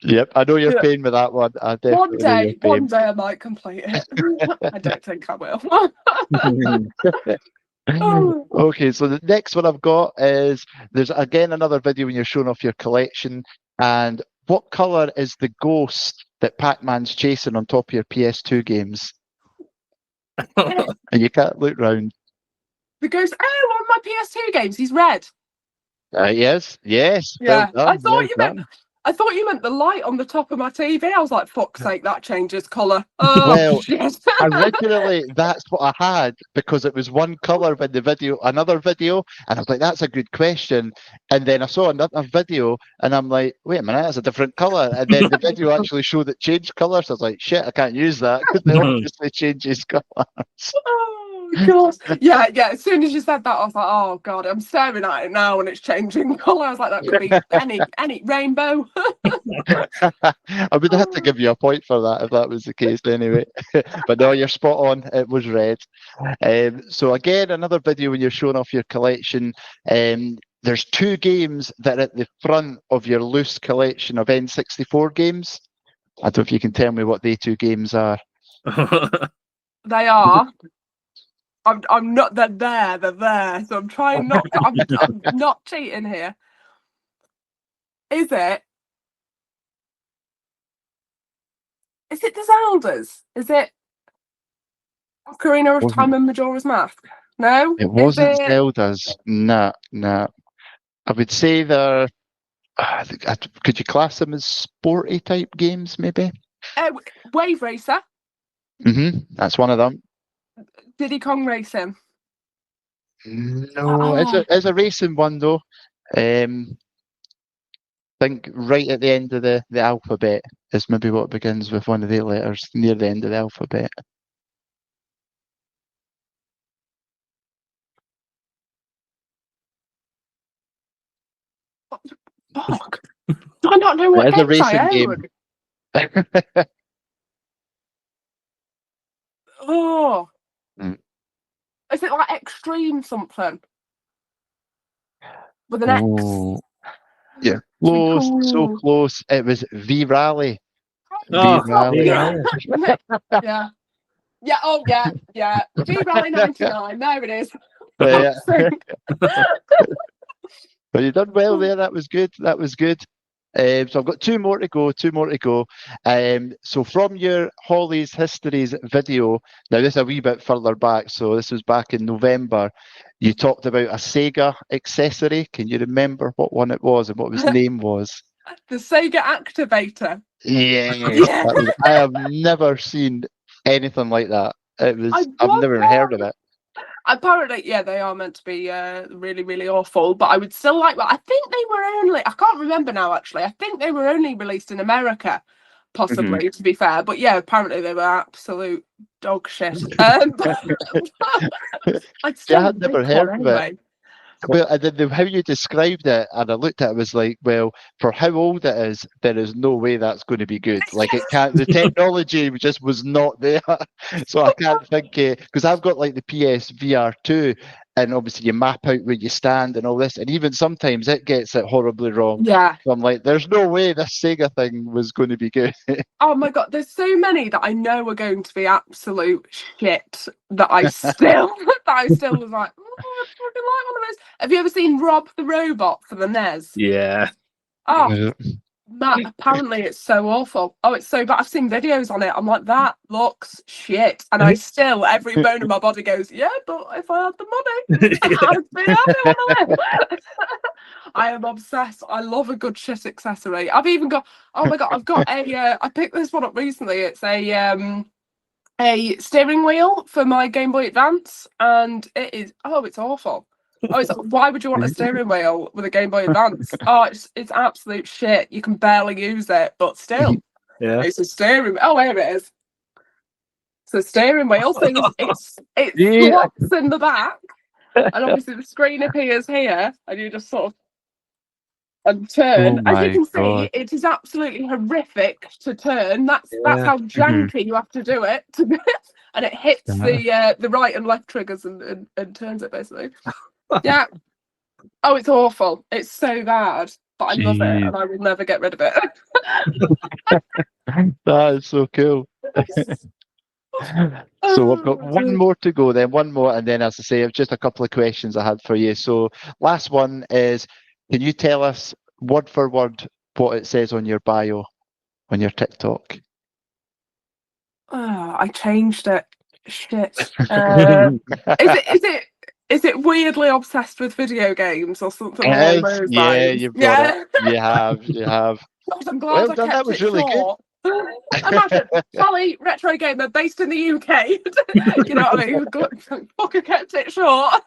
Yep, I know you're paying with that one. I definitely one day I might complete it. I don't think I will. Okay, so the next one I've got is there's again another video when you're showing off your collection. And what colour is the ghost that Pac-Man's chasing on top of your PS2 games? And you can't look round. The ghost. Oh, on my PS2 games, he's red. Yes. Yeah, well done, I thought you meant the light on the top of my TV. I was like, fuck's sake, that changes colour. Oh, well, shit. Originally, that's what I had because it was one colour when the video, another video, and I was like, that's a good question. And then I saw another video, and I'm like, wait a minute, that's a different colour. And then the video actually showed it changed colour, so I was like, shit, I can't use that because it obviously changes colours. Oh god, yeah. As soon as you said that, I was like, oh god, I'm staring at it now, and it's changing colour. I was like, that could be any rainbow. I would have to give you a point for that if that was the case, anyway. But no, you're spot on. It was red. So again, another video when you're showing off your collection. There's 2 games that are at the front of your loose collection of N64 games. I don't know if you can tell me what they 2 games are. They are. I'm not. They're there. So I'm trying not. I'm not cheating here. Is it? Is it the Zeldas? Is it Ocarina of Time and Majora's Mask? No, it wasn't Zelda's. Nah. I would say they're. Could you class them as sporty type games, maybe? Wave Racer. That's one of them. Diddy Kong Racing. No, it's a racing one though. Think right at the end of the alphabet is maybe what begins with one of the letters near the end of the alphabet. Fuck. Do I not know what It is a games I racing own? game. Oh. Mm. Is it like Extreme something? With an X? Oh, yeah. Too Close, so cool. close. It was V-Rally. Oh, V-Rally. Yeah. Yeah. Yeah, oh yeah, yeah. V-Rally 99, there it is. Yeah. So, But you done well there. That was good. That was good. So I've got two more to go. Two more to go. So from your Holly's Histories video, now this is a wee bit further back. So this was back in November. You talked about a Sega accessory. Can you remember what one it was and what his name was? the Sega Activator. Yes, Yeah. I have never seen anything like that. I've love never even that. heard of it. Apparently, yeah, they are meant to be really, really awful, but I would still like that. I think they were only, I can't remember now actually, I think they were only released in America, possibly, to be fair. But yeah, apparently they were absolute dog shit. I'd still I had never pick heard one of it. anyway. Well, and then how you described it, and I looked at it, was like, well, for how old it is, there is no way that's going to be good. Like it can't. The technology just was not there, so I can't think. Because I've got like the PS VR 2, and obviously you map out where you stand and all this, and even sometimes it gets it horribly wrong. Yeah. So I'm like, there's no way this Sega thing was going to be good. Oh my god, there's so many that I know are going to be absolute shit that I still was like, oh, I'd fucking like one of those. Have you ever seen Rob the Robot for the NES? yeah. Oh, Matt, apparently it's so awful. Oh, it's so bad. I've seen videos on it. I'm like, that looks shit. And I still, every bone in my body goes, yeah, but if I had the money, I'd be having one of them. I am obsessed. I love a good shit accessory. I've even got, oh my god, I've got a, I picked this one up recently. It's a steering wheel for my Game Boy Advance. And it is, oh, it's awful. Oh, it's why would you want a steering wheel with a Game Boy Advance? Oh, it's absolute shit. You can barely use it, but still, Yeah. it's a steering. Oh, here it is. It's a steering wheel. So it Yeah. slots in the back, and obviously the screen appears here, and you just sort of and turn. Oh As you my can God. see, it is absolutely horrific to turn. That's how janky you have to do it. And it hits the right and left triggers and turns it basically. Yeah. Oh, it's awful. It's so bad. But I love it and I will never get rid of it. That is so cool. So we've got one more to go then, one more, and then as I say, it's just a couple of questions I had for you. So last one is, can you tell us word for word what it says on your bio on your TikTok? Oh, I changed it. Shit. Is it weirdly obsessed with video games or something along those lines? You've got it. You have. God, I'm glad I Well done, kept that was it really short. Imagine, HollyRetro gamer based in the UK. You know what I mean? Fucker kept it short.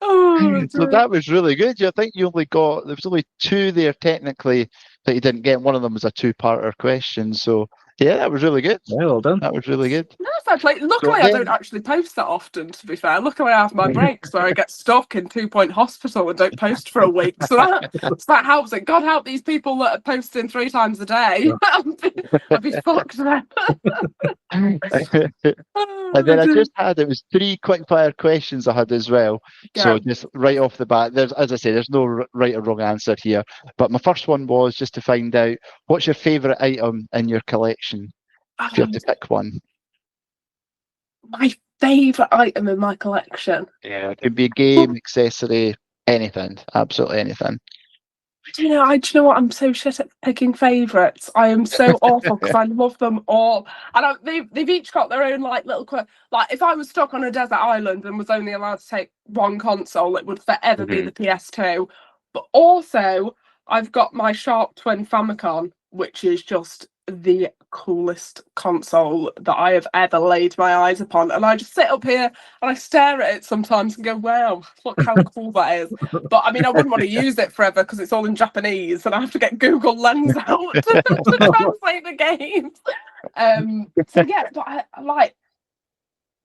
Oh, So that was really good. I think you only got, there was only two there technically that you didn't get. One of them was a two-parter question. So yeah, that was really good. Yeah, well done. That was really good. no, fair play. Luckily, I don't actually post that often, to be fair. Luckily, I have my breaks where I get stuck in 2 Point Hospital and don't post for a week. So that helps it. God help these people that are posting 3 times a day. I'd be fucked then. And then I just had, it was 3 quick fire questions I had as well. Yeah. So just right off the bat, there's, as I say, there's no right or wrong answer here. But my first one was just to find out, what's your favourite item in your collection? If you have to pick one. My favourite item in my collection? Yeah, it could be a game, accessory, anything, absolutely anything. Do you know what? I'm so shit at picking favourites. I am so awful because I love them all. And they've each got their own like little like if I was stuck on a desert island and was only allowed to take one console, it would forever be the PS2. But also, I've got my Sharp Twin Famicom, which is just the coolest console that I have ever laid my eyes upon. And I just sit up here and I stare at it sometimes and go, wow, look how cool that is. But I mean, I wouldn't want to use it forever because it's all in Japanese and I have to get Google Lens out to translate the games. So yeah, but I like,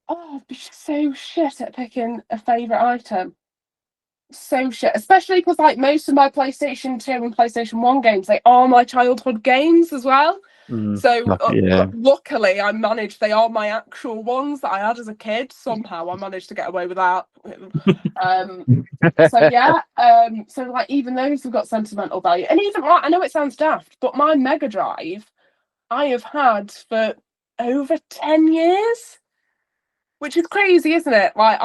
I'd be so shit at picking a favourite item. So shit, especially because like most of my PlayStation 2 and PlayStation 1 games, they are my childhood games as well. So luckily I managed, they are my actual ones that I had as a kid. Somehow I managed to get away with that. So yeah, so like even those have got sentimental value. And even like, I know it sounds daft, but my Mega Drive I have had for over 10 years, which is crazy, isn't it? Like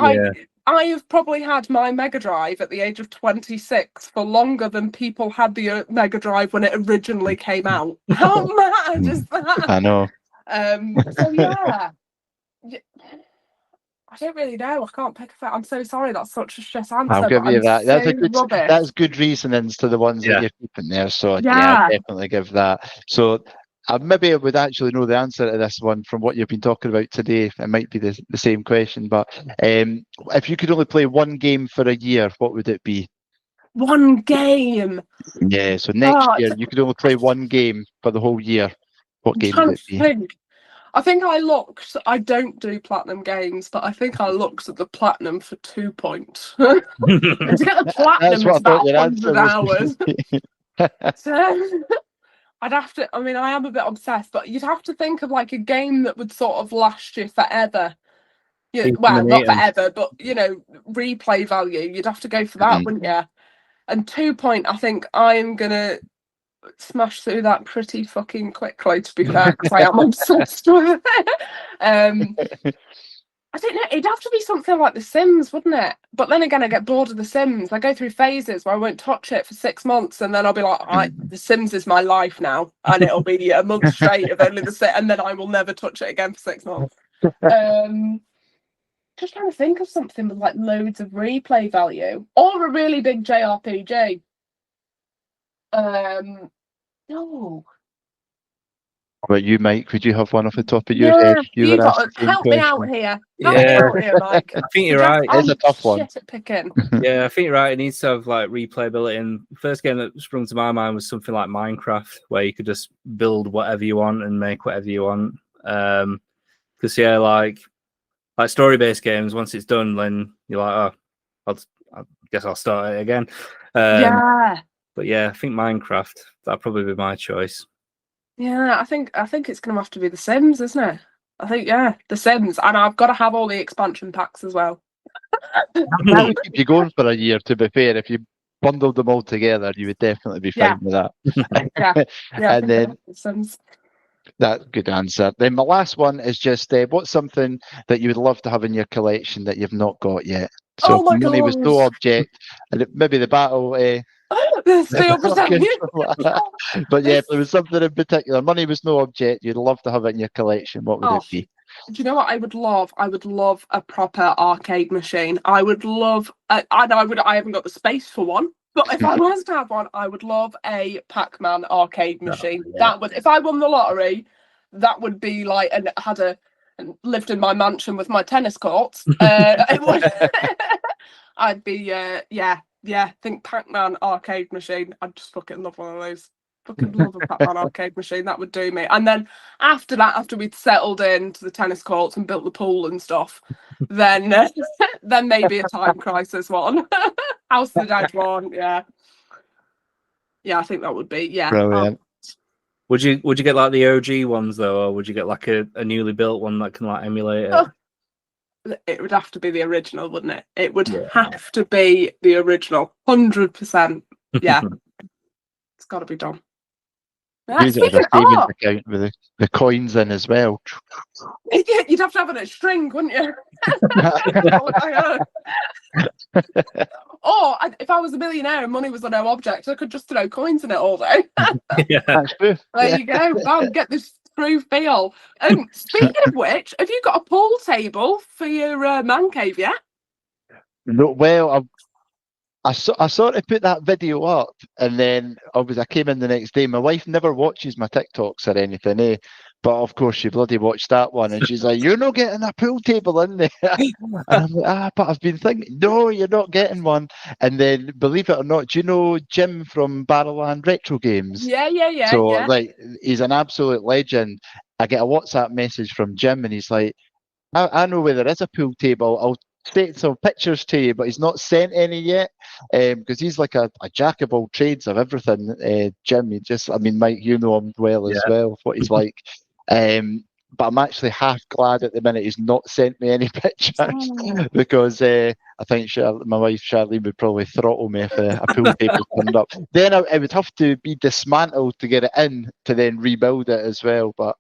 I have probably had my Mega Drive at the age of 26 for longer than people had the Mega Drive when it originally came out. How mad is that? I know. So yeah, I don't really know. I can't pick a favorite. I'm so sorry. That's such a shit answer. I'll give you that. That's a good. Rubbish. That's good reasonings to the ones that you're keeping there. So I'll definitely give that. So. Maybe I would actually know the answer to this one from what you've been talking about today. It might be the same question, but if you could only play one game for a year, what would it be? One game? Yeah, so next year you could only play one game for the whole year. What game would it be? I think I looked, I don't do platinum games, but I think I looked at the platinum for 2 points. To get the platinum, it's about 100 hours. So, I'd have to, I mean, I am a bit obsessed, but you'd have to think of like a game that would sort of last you forever. Well, not forever, but, you know, replay value. You'd have to go for that, wouldn't you? And 2 point, I think I'm going to smash through that pretty fucking quickly, to be fair, because I am obsessed with it. I don't know, it'd have to be something like The Sims, wouldn't it? But then again, I get bored of The Sims. I go through phases where I won't touch it for 6 months, and then I'll be like, The Sims is my life now, and it'll be a month straight of only The Sims, and then I will never touch it again for 6 months. Just trying to think of something with like loads of replay value, or a really big JRPG. No. How about you, Mike? Would you have one off the top of your head? You got to help me out here. Help me out here, Mike. I think you're right. It's a tough one. Shit at picking. Yeah, I think you're right. It needs to have like replayability. And the first game that sprung to my mind was something like Minecraft, where you could just build whatever you want and make whatever you want. Because like story-based games, once it's done, then you're like, oh, I guess I'll start it again. But yeah, I think Minecraft, that'd probably be my choice. Yeah, I think it's going to have to be The Sims, isn't it? I think, The Sims. And I've got to have all the expansion packs as well. That would keep you going for a year, to be fair. If you bundled them all together, you would definitely be fine with that. And then Sims. That's a good answer. Then my last one is just, what's something that you would love to have in your collection that you've not got yet? So if money was no object, and maybe the battle... But yeah, if there was something in particular, money was no object, you'd love to have it in your collection, what would it be? Do you know what I would love? I would love a proper arcade machine. I would love, I haven't got the space for one, but if I was to have one, I would love a Pac-Man arcade machine. That would, if I won the lottery, that would be like, and lived in my mansion with my tennis courts. It would, I'd be, I think Pac-Man arcade machine. I'd just fucking love one of those. Fucking love a Pac-Man arcade machine. That would do me. And then after that, after we'd settled into the tennis courts and built the pool and stuff, then maybe a Time Crisis one. House of the Dead one. Yeah, I think that would be brilliant. Would you get like the OG ones though, or would you get like a newly built one that can like emulate it? It would have to be the original, wouldn't it? It would have to be the original, 100%. Yeah, it's got to be done. Use it as a savings account with the coins in as well. You'd have to have it in a string, wouldn't you? Or if I was a millionaire and money was a no object, I could just throw coins in it all day. That's true. There you go. Bam, get this through feel. Speaking of which, have you got a pool table for your man cave yet? No, well, I sort of put that video up, and then I came in the next day. My wife never watches my TikToks or anything, eh? But of course, she bloody watched that one, and she's like, "You're not getting a pool table in there." And I'm like, but I've been thinking, no, you're not getting one. And then, believe it or not, do you know Jim from Barrowland Retro Games? Yeah. So, like, he's an absolute legend. I get a WhatsApp message from Jim, and he's like, I know where there is a pool table. I'll take some pictures to you, but he's not sent any yet because he's like a jack of all trades of everything. Jim, I mean, Mike, you know him well as well, what he's like. But I'm actually half glad at the minute he's not sent me any pictures because I think my wife Charlene would probably throttle me if a pool table turned up. Then it would have to be dismantled to get it in to then rebuild it as well. But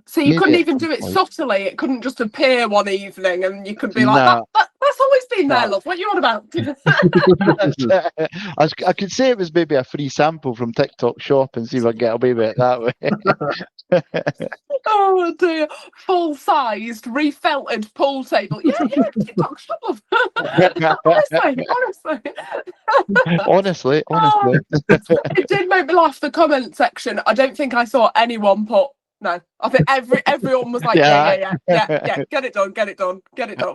so you couldn't even do it subtly. It couldn't just appear one evening and you could be like, that's always been there, love. What are you on about? I could say it was maybe a free sample from TikTok Shop and see if I can get away with it that way. Oh dear, full-sized, refelted pool table. Yeah, TikTok Shop. Honestly. It did make me laugh. The comment section. I don't think I saw anyone put no. I think everyone was like, yeah. Get it done.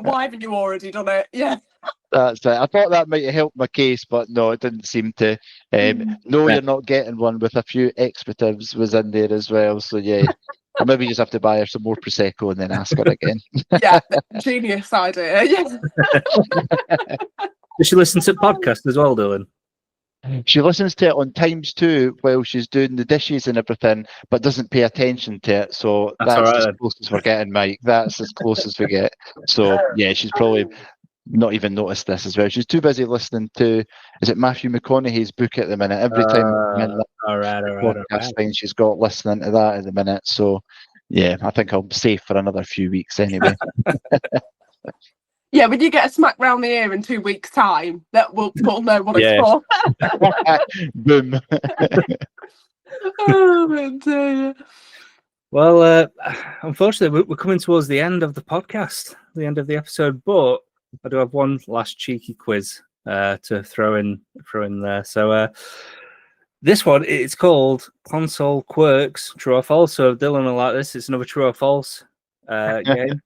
Why haven't you already done it? Yeah. That's it. I thought that might have helped my case, but no, it didn't seem to. No, you're not getting one with a few expletives was in there as well. So yeah, I'll maybe just have to buy her some more Prosecco and then ask her again. Yeah, genius idea. Yes. Does she listen to podcasts as well, Dylan? She listens to it on ×2 while she's doing the dishes and everything, but doesn't pay attention to it. So that's as close as we're getting, Mike. That's as close as we get. So yeah, she's probably not even noticed this as well. She's too busy listening to, is it Matthew McConaughey's book at the minute? Every time podcast thing she's got listening to that at the minute. So yeah, I think I'm safe for another few weeks anyway. Yeah, when you get a smack round the ear in 2 weeks' time, that we'll know what it's for. Boom. Oh dear. Well, unfortunately, we're coming towards the end of the podcast, the end of the episode, but I do have one last cheeky quiz to throw in there. So this one, it's called Console Quirks, True or False. So if Dylan will like this, it's another True or False game.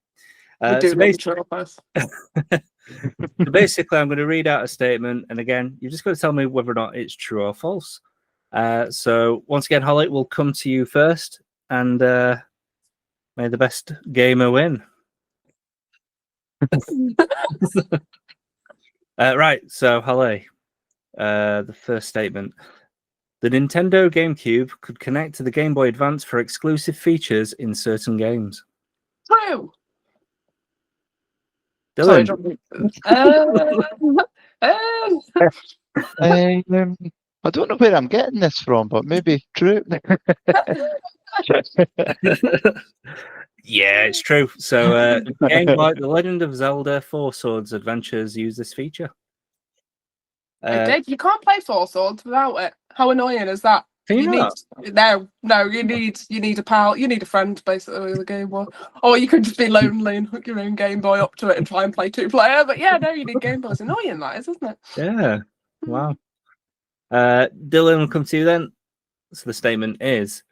Basically, I'm going to read out a statement, and again, you're just going to tell me whether or not it's true or false. So once again, Holly, we'll come to you first, and may the best gamer win. Right, so Holly, the first statement. The Nintendo GameCube could connect to the Game Boy Advance for exclusive features in certain games. True. Dylan. I don't know where I'm getting this from, but maybe true. Yeah, it's true. So games like The Legend of Zelda 4 Swords Adventures use this feature. You can't play 4 Swords without it. How annoying is that? You need a pal. You need a friend, basically, with a Game Boy. Or you could just be lonely and hook your own Game Boy up to it and try and play 2-player. But yeah, no, you need Game Boy. It's annoying, that is, isn't it? Yeah. Wow. Dylan, will come to you then. So the statement is,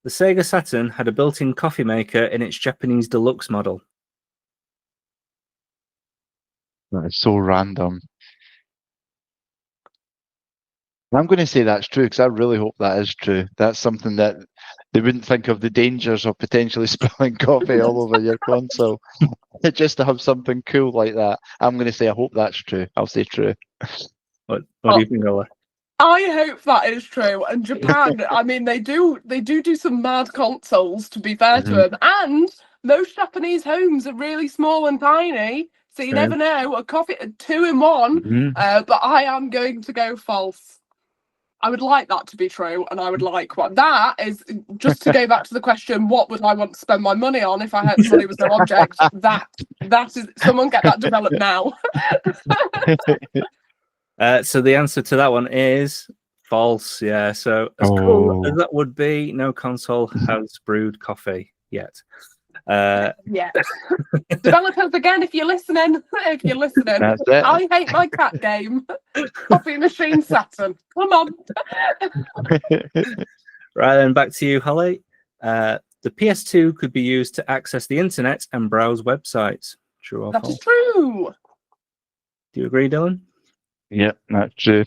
the Sega Saturn had a built-in coffee maker in its Japanese deluxe model. That is so random. I'm going to say that's true because I really hope that is true. That's something that they wouldn't think of the dangers of potentially spilling coffee all over your console. Just to have something cool like that. I'm going to say I hope that's true. I'll say true. What do you think, Ola? I hope that is true. And Japan, I mean, they do some mad consoles, to be fair to them. And most Japanese homes are really small and tiny. So you never know. A coffee, a 2-in-1. But I am going to go false. I would like that to be true, and I would like what that is. Just to go back to the question, what would I want to spend my money on if I had money was no object? That is, someone get that developed now. So the answer to that one is false. Yeah. So as cool as that would be, no console has brewed coffee yet. Yeah. Developers, again, if you're listening, That's it. I hate my cat game. Coffee machine Saturn. Come on. Right then, back to you, Holly. The PS2 could be used to access the internet and browse websites. True or That false? is true. Do you agree, Dylan? Yep, that's true.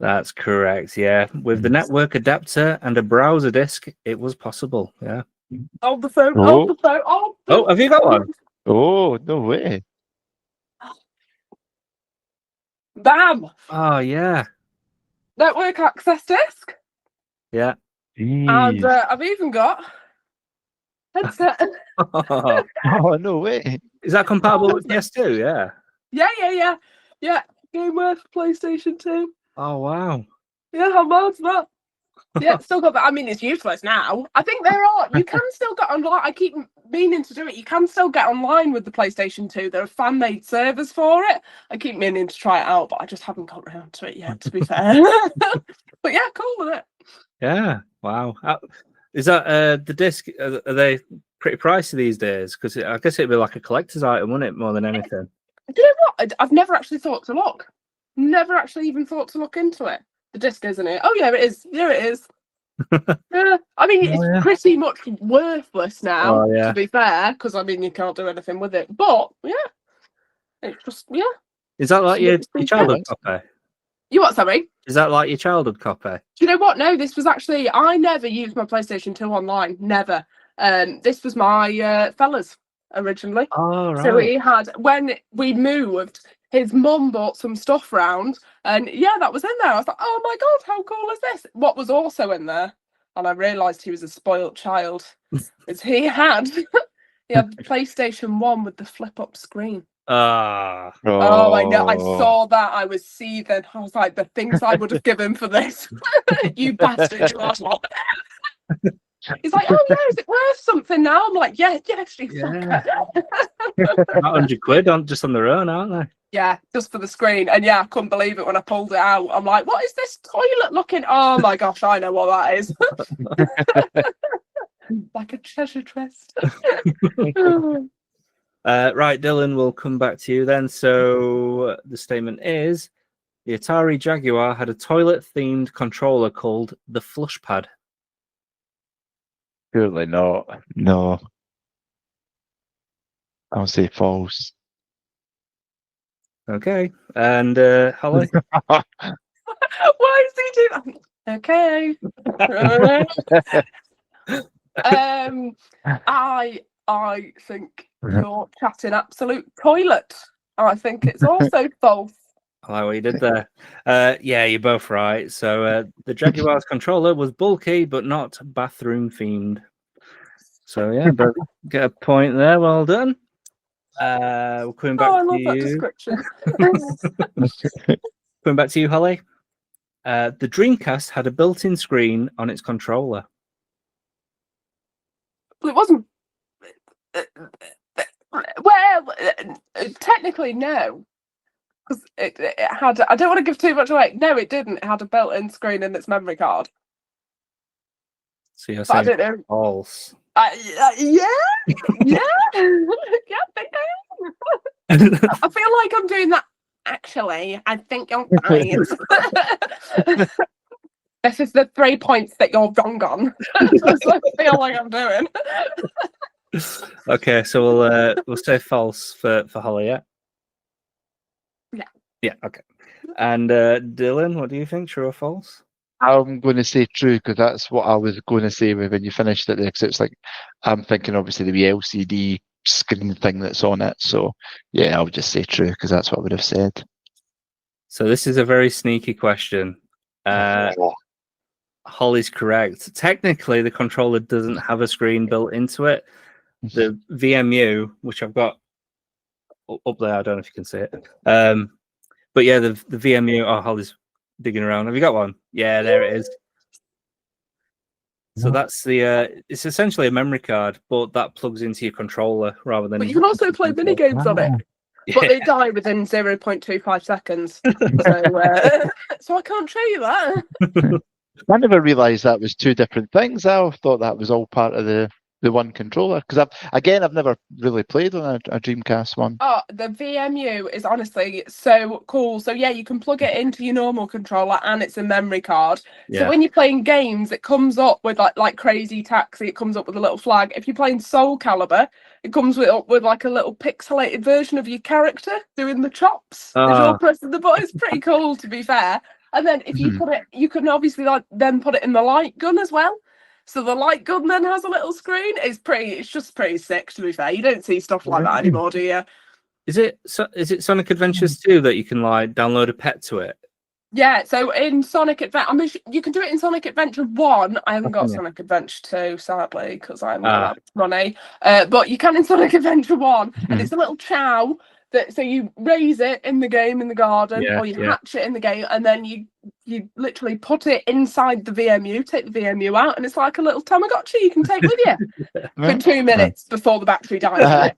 That's correct. Yeah, with the network adapter and a browser disk, it was possible. Yeah. Hold the phone. Oh. Hold the phone. Hold the Oh, have you got one? Oh, no way. Bam. Oh, yeah. Network access disk. Yeah. And Jeez. I've even got headset. Oh, no way. Is that compatible with PS2? Yeah. Yeah. Game worth PlayStation 2. Oh, wow. Yeah, how bad's that? Yeah, still got that. I mean, it's useless now. I think you can still get online. I keep meaning to do it. You can still get online with the PlayStation 2. There are fan-made servers for it. I keep meaning to try it out, but I just haven't got around to it yet, to be fair. But yeah, cool with it. Yeah. Wow. Is that the disc? Are they pretty pricey these days? Because I guess it'd be like a collector's item, wouldn't it? More than anything. Do you know what? I've never actually thought to look. Never actually even thought to look into it. The disc, isn't it? Oh yeah, it is. There it is. Yeah. I mean, it's pretty much worthless now, to be fair, because I mean, you can't do anything with it. But yeah, it's just Is that like your childhood copy? You what? Sorry. Is that like your childhood copy? Do you know what? No, this was actually. I never used my PlayStation 2 online. Never. This was my fella's originally. Oh, right. So he had, when we moved, his mum bought some stuff round, and yeah, that was in there. I was like, oh my god, how cool is this? What was also in there, and I realised he was a spoilt child, is he had the PlayStation 1 with the flip-up screen. Ah. Oh, I know. I saw that. I was seething. I was like, the things I would have given for this. You bastard. He's like, oh yeah, is it worth something now? I'm like, yeah, she Yeah. £100 just on their own, aren't they? Yeah, just for the screen. And yeah, I couldn't believe it when I pulled it out. I'm like, what is this toilet looking? Oh my gosh, I know what that is. Like a treasure chest. Right, Dylan, we'll come back to you then. So the statement is, the Atari Jaguar had a toilet-themed controller called the Flush Pad. Surely not. No. I'll say false. Okay. And Holly? Why is he doing that? Okay. I think you're chatting absolute toilet. I think it's also false. I like what you did there. Yeah, you're both right. So the Jaguar's controller was bulky, but not bathroom themed. So yeah, but get a point there. Well done. We're coming back I love to that you. description. Coming back to you, Holly. The Dreamcast had a built-in screen on its controller. Well, it wasn't. Well, technically, no. Because it had. I don't want to give too much away. No, it didn't. It had a built-in screen in its memory card. So you're But I saying don't know. false. Yeah. Yeah, I feel like I'm doing that. Actually, I think you're fine. This is the 3 points that you're wrong on. That's what I feel like I'm doing. Okay, so we'll say false for Holly, yeah? Yeah, okay. And Dylan, what do you think? True or false? I'm going to say true because that's what I was going to say when you finished it there. Because it's like, I'm thinking obviously the LCD screen thing that's on it. So yeah, I'll just say true because that's what I would have said. So this is a very sneaky question. Holly's correct. Technically, the controller doesn't have a screen built into it. The VMU, which I've got up there, I don't know if you can see it. But yeah, the VMU. Oh, Holly's digging around. Have you got one? Yeah, there it is. So that's the. It's essentially a memory card, but that plugs into your controller rather than. But you can also play mini games on it. Yeah. But they die within 0.25 seconds. So I can't show you that. I never realised that was two different things. I thought that was all part of the the one controller? Because I've never really played on a Dreamcast one. Oh, the VMU is honestly so cool. So yeah, you can plug it into your normal controller and it's a memory card. So Yeah. when you're playing games, it comes up with like Crazy Taxi, it comes up with a little flag. If you're playing Soul Calibur, it comes with like a little pixelated version of your character doing the chops as you're pressing the button. It's pretty cool, to be fair. And then if you put it, you can obviously then put it in the light gun as well. So the light gun then has a little screen. It's just pretty sick, to be fair. You don't see stuff like that anymore, do you? Is it Sonic Adventures 2 that you can like download a pet to it? Yeah, so in Sonic Adventure, I mean, you can do it in Sonic Adventure 1. I haven't got Sonic Adventure 2, sadly, because I haven't got that money. But you can in Sonic Adventure 1, and it's a little chow that, so you raise it in the game in the garden, or you hatch it in the game, and then you literally put it inside the VMU, take the VMU out, and it's like a little Tamagotchi you can take with you for 2 minutes before the battery dies.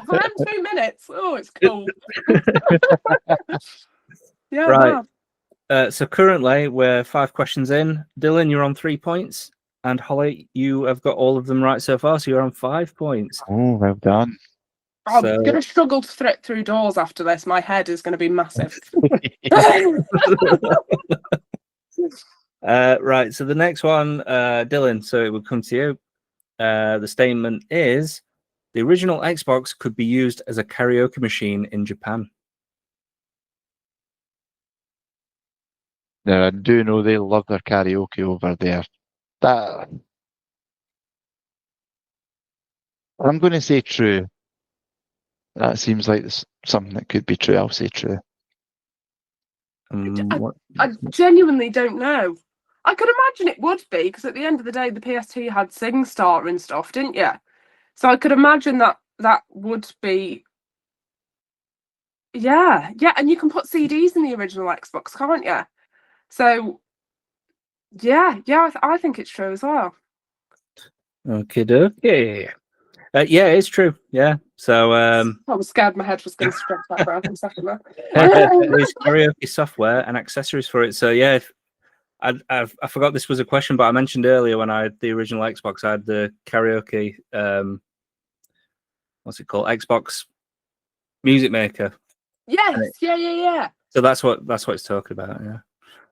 For them 2 minutes, oh, it's cool. Yeah, right. wow. So currently we're 5 questions in. Dylan, you're on 3 points, and Holly, you have got all of them right so far, so you're on 5 points. Oh, well done. I'm going to struggle to thread through doors after this. My head is going to be massive. Right, so the next one, Dylan, so it would come to you. The statement is, the original Xbox could be used as a karaoke machine in Japan. Now, I do know they love their karaoke over there. I'm going to say true. That seems like something that could be true. I'll say true. I genuinely don't know. I could imagine it would be, because at the end of the day, the PS2 had SingStar and stuff, didn't you? So I could imagine that would be. Yeah, and you can put CDs in the original Xbox, can't you? So, yeah, I think it's true as well. Okay. Yeah, it's true. Yeah. So I was scared my head was going to stretch that around for a second there. there's karaoke software and accessories for it. So yeah, I forgot this was a question, but I mentioned earlier when I had the original Xbox, I had the karaoke. What's it called? Xbox Music Maker. Yes. Yeah. So that's what it's talking about. Yeah.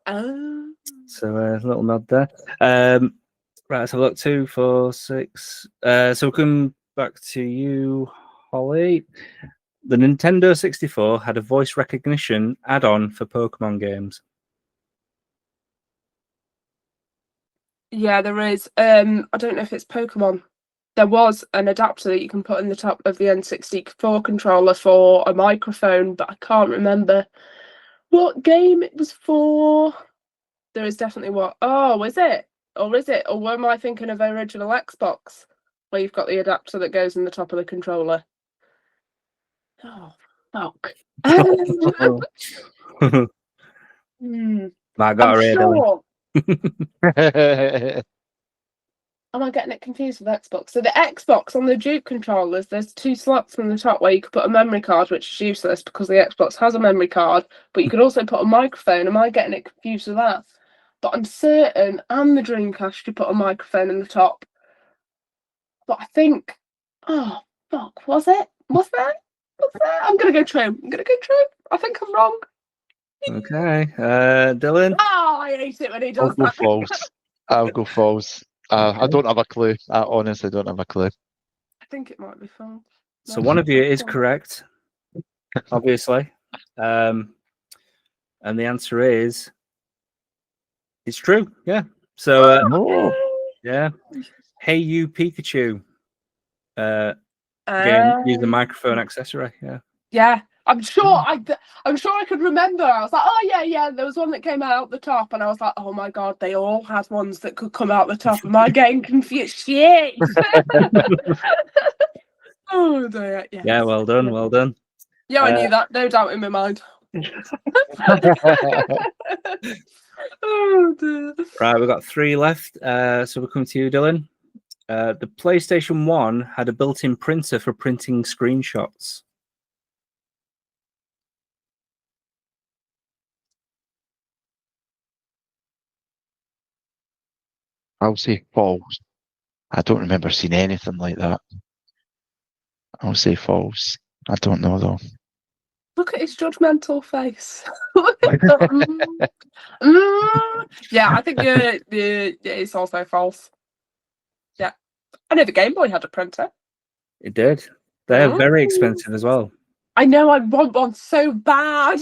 Oh. So a little nod there. Right, let's have a look. 2, 4, 6. So we'll come back to you, Holly. The Nintendo 64 had a voice recognition add-on for Pokemon games. Yeah, there is. I don't know if it's Pokemon. There was an adapter that you can put in the top of the N64 controller for a microphone, but I can't remember what game it was for. There is definitely what. Oh, is it? Or is it? Or am I thinking of original Xbox, where you've got the adapter that goes in the top of the controller? Oh, fuck. I got I'm a sure. Am I getting it confused with Xbox? So the Xbox on the Duke controllers, there's 2 slots in the top where you could put a memory card, which is useless because the Xbox has a memory card, but you could also put a microphone. Am I getting it confused with that? But I'm certain, and the Dreamcast, you put a microphone in the top. But I think, oh, fuck, was it? Was there? I'm going to go true. I think I'm wrong. Okay. Dylan? Oh, I hate it when he does that. I'll go false. Okay. I don't have a clue. I honestly don't have a clue. I think it might be false. So one of you is correct, obviously. And the answer is, it's true. Yeah. So, yeah. Hey You Pikachu. Game use the microphone accessory. Yeah. Yeah. I'm sure I could remember. I was like, oh yeah. There was one that came out the top, and I was like, oh my god, they all had ones that could come out the top. Am I getting confused? Shit. Oh dear. Yes. Yeah. Well done. Yeah, I knew that. No doubt in my mind. Oh dear. Right, we've got 3 left. So we'll come to you, Dylan. The PlayStation 1 had a built-in printer for printing screenshots. I'll say false. I don't remember seeing anything like that. I'll say false. I don't know though. Look at his judgmental face. Yeah, I think it's also false. Yeah, I know the Game Boy had a printer. It did. They're very expensive as well. I know, I want one so bad.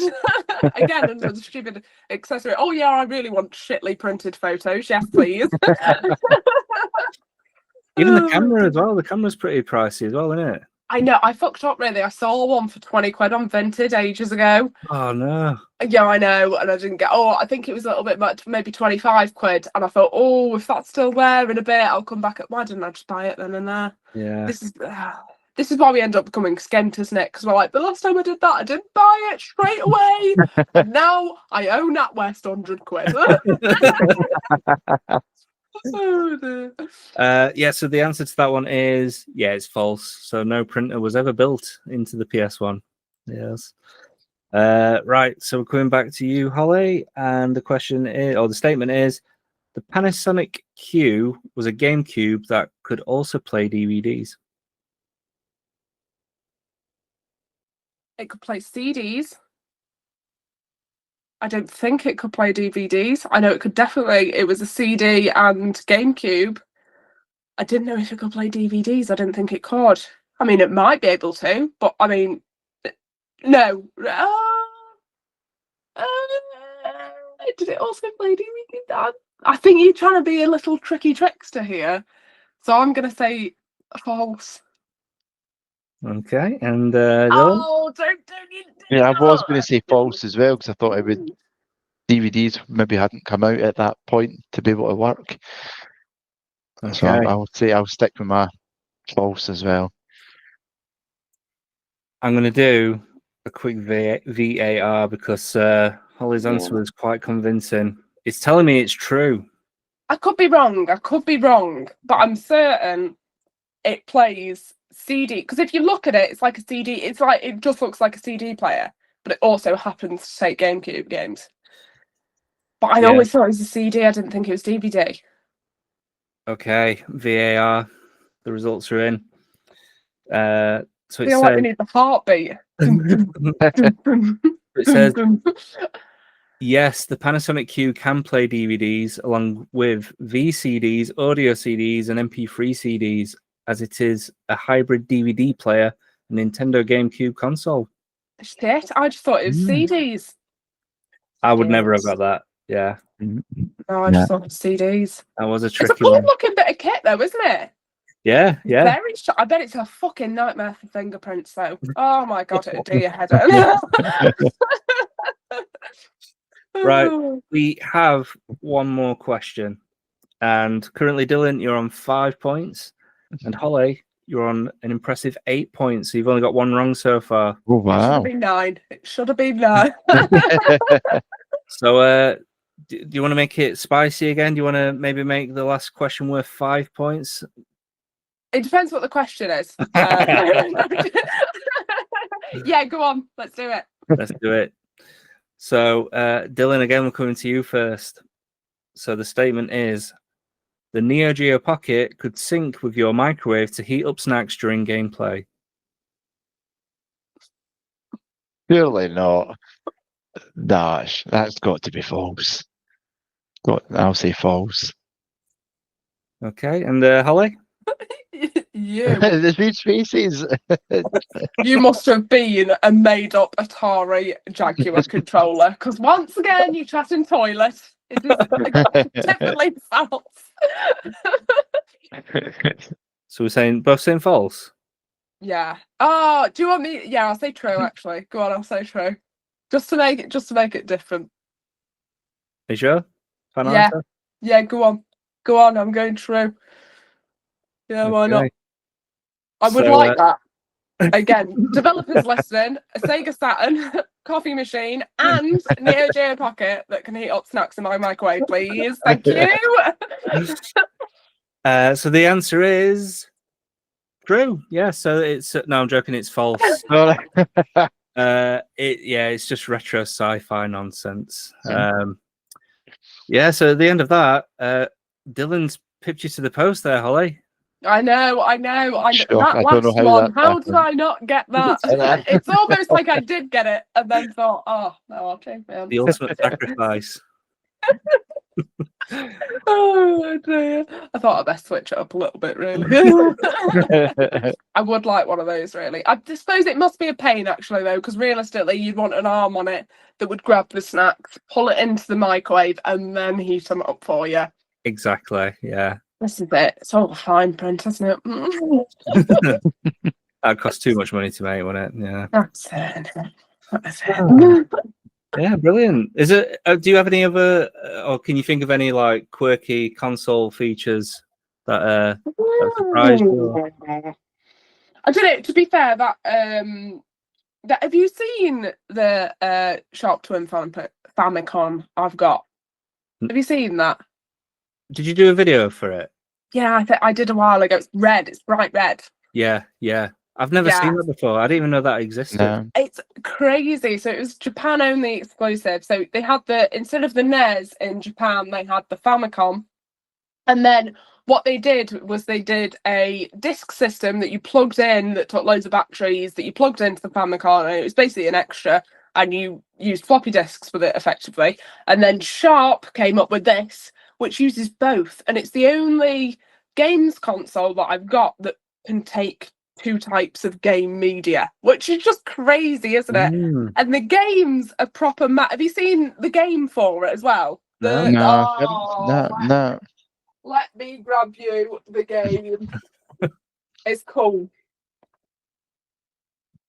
Again, another stupid accessory. Oh yeah, I really want shitly printed photos. Yes, please. Even the camera as well. The camera's pretty pricey as well, isn't it? I know, I fucked up really. I saw one for 20 quid on Vinted ages ago. Oh no. Yeah, I know, and I didn't get. Oh, I think it was a little bit much, maybe 25 quid. And I thought, oh, if that's still there in a bit, I'll come back. Why didn't I just buy it then and there? Yeah. This is why we end up becoming skint, isn't it? Because we're like, the last time I did that, I didn't buy it straight away. And now I owe NatWest 100 quid. Oh, dear. Yeah, so the answer to that one is it's false. So no printer was ever built into the PS1. Yes. Right, so we're coming back to you, Holly, and the question is, or the statement is, the Panasonic Q was a GameCube that could also play DVDs. It could play CDs. I don't think it could play DVDs. I know it could definitely. It was a CD and GameCube. I didn't know if it could play DVDs. I didn't think it could. I mean, it might be able to, but I mean, no. Did it also play DVDs? I think you're trying to be a little tricky trickster here. So I'm going to say false. Okay, and oh, don't yeah, I was going to say false as well because I thought it would. DVDs maybe hadn't come out at that point to be able to work. Okay. So I'll say I'll stick with my false as well. I'm going to do a quick VAR because Holly's answer was quite convincing. It's telling me it's true. I could be wrong. But I'm certain it plays CD. Because if you look at it, it's like a CD. It's like it just looks like a CD player, but it also happens to take GameCube games. But I always thought it was a CD. I didn't think it was DVD. Okay, VAR. The results are in. So I feel like we need the heartbeat. It says, yes, the Panasonic Q can play DVDs along with VCDs, audio CDs, and MP3 CDs, as it is a hybrid DVD player, Nintendo GameCube console. Shit, I just thought it was CDs. I would never have got that. Yeah. No, I just thought it was CDs. That was a tricky It's a cool looking bit of kit, though, isn't it? Yeah. I bet it's a fucking nightmare for fingerprints, though. Oh my god, it'd do your head in. Right, we have one more question, and currently, Dylan, you're on 5 points, and Holly, you're on an impressive 8 points. So you've only got one wrong so far. Oh wow! It should have been 9. So, do you want to make it spicy again? Do you want to maybe make the last question worth 5 points? It depends what the question is. Yeah, go on. Let's do it. Let's do it. So, Dylan, again, we're coming to you first. So the statement is, the Neo Geo Pocket could sync with your microwave to heat up snacks during gameplay. Surely not. That's got to be false. I'll say false. Okay, and Holly? You. There's been faces. You must have been a made-up Atari Jaguar controller, because once again you chat in toilet. It is definitely false. So we're saying both saying false. Yeah. Oh, do you want me? Yeah, I'll say true. Actually, go on. I'll say true, just to make it different. Are you sure? Final Yeah. answer? Yeah. Go on. I'm going true. Yeah, why not? I would like that. Again, developers listening, a Sega Saturn, coffee machine, and Neo Geo Pocket that can heat up snacks in my microwave, please. Thank you. So the answer is true. Yeah. So it's no, I'm joking. It's false. It's just retro sci-fi nonsense. Yeah. So at the end of that, Dylan's pipped you to the post there, Holly. I know. Sure, That I don't know last how one, that how did happened. I not get that? It's almost like I did get it and then thought, oh, no, I'll change my The answer. ultimate sacrifice. Oh, dear. I thought I'd best switch it up a little bit, really. I would like one of those, really. I suppose it must be a pain, actually, though, because realistically, you'd want an arm on it that would grab the snacks, pull it into the microwave, and then heat them up for you. Exactly. Yeah. This is it. It's all fine print, isn't it? That cost too much money to make, wouldn't it? Yeah. That's it. That's it. Yeah, brilliant. Is it? Do you have any other, or can you think of any like quirky console features that surprised you? I don't know. To be fair, that have you seen the Sharp Twin Famicom I've got? Have you seen that? Did you do a video for it? Yeah, I did a while ago. It's red. It's bright red. Yeah. I've never seen that before. I didn't even know that existed. No. It's crazy. So it was Japan only exclusive. So they had instead of the NES in Japan, they had the Famicom. And then what they did was they did a disc system that you plugged in that took loads of batteries that you plugged into the Famicom. And it was basically an extra, and you used floppy disks with it effectively. And then Sharp came up with this, which uses both. And it's the only games console that I've got that can take two types of game media, which is just crazy, isn't it? And the games are proper. Have you seen the game for it as well? No. Let me grab you the game. It's cool.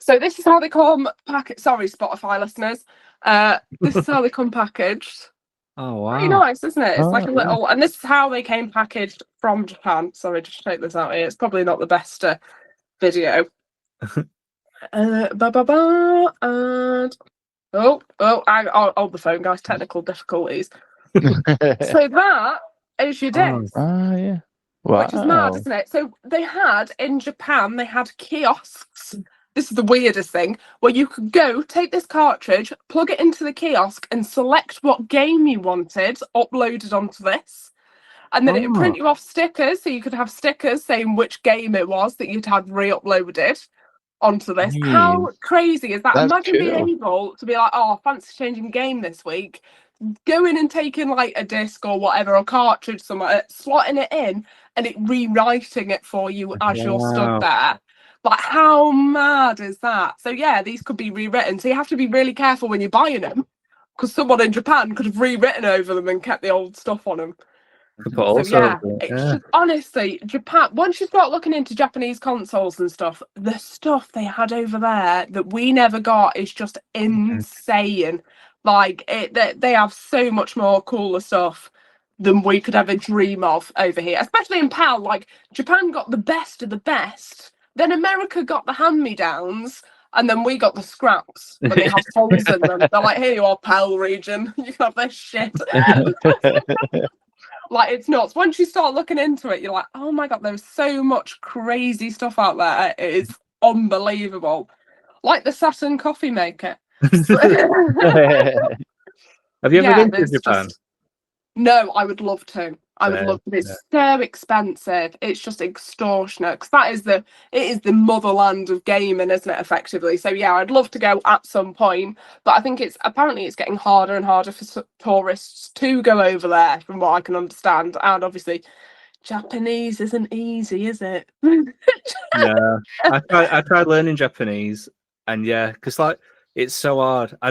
So this is how they come packaged. Sorry, Spotify listeners. This is how they come packaged. Oh wow! Pretty nice, isn't it? It's like a yeah. little, and this is how they came packaged from Japan. Sorry, just take this out here. It's probably not the best video. And I'll hold the phone, guys. Technical difficulties. So that is your disc. Yeah. Wow. Which is mad, isn't it? So they had in Japan, they had kiosks. This is the weirdest thing, where you could go take this cartridge, plug it into the kiosk, and select what game you wanted uploaded onto this. And then it would print you off stickers, so you could have stickers saying which game it was that you'd had re-uploaded onto this. How crazy is that? That's Imagine cool. being able to be like, oh, fancy changing game this week, going and taking like a disc or whatever, a cartridge somewhere, slotting it in, and it rewriting it for you as you're stood there. Like, how mad is that? So yeah, these could be rewritten. So you have to be really careful when you're buying them, because someone in Japan could have rewritten over them and kept the old stuff on them. Just, honestly, Japan, once you start looking into Japanese consoles and stuff, the stuff they had over there that we never got is just insane. Like, they have so much more cooler stuff than we could ever dream of over here, especially in PAL. Like, Japan got the best of the best, then America got the hand-me-downs, and then we got the scraps when they have holes in them. They're like, here you are, PAL region, you have this shit. Like, it's nuts. Once you start looking into it, you're like, oh my god, there's so much crazy stuff out there. It is unbelievable. Like the Saturn coffee maker. Have you ever been to Japan? No, I would love to. I would love to. It's so expensive. It's just extortionate, because it is the motherland of gaming, isn't it, effectively? So yeah, I'd love to go at some point, but I think it's getting harder and harder for tourists to go over there, from what I can understand. And obviously, Japanese isn't easy, is it? Yeah, I tried learning Japanese, and yeah, because like it's so hard. I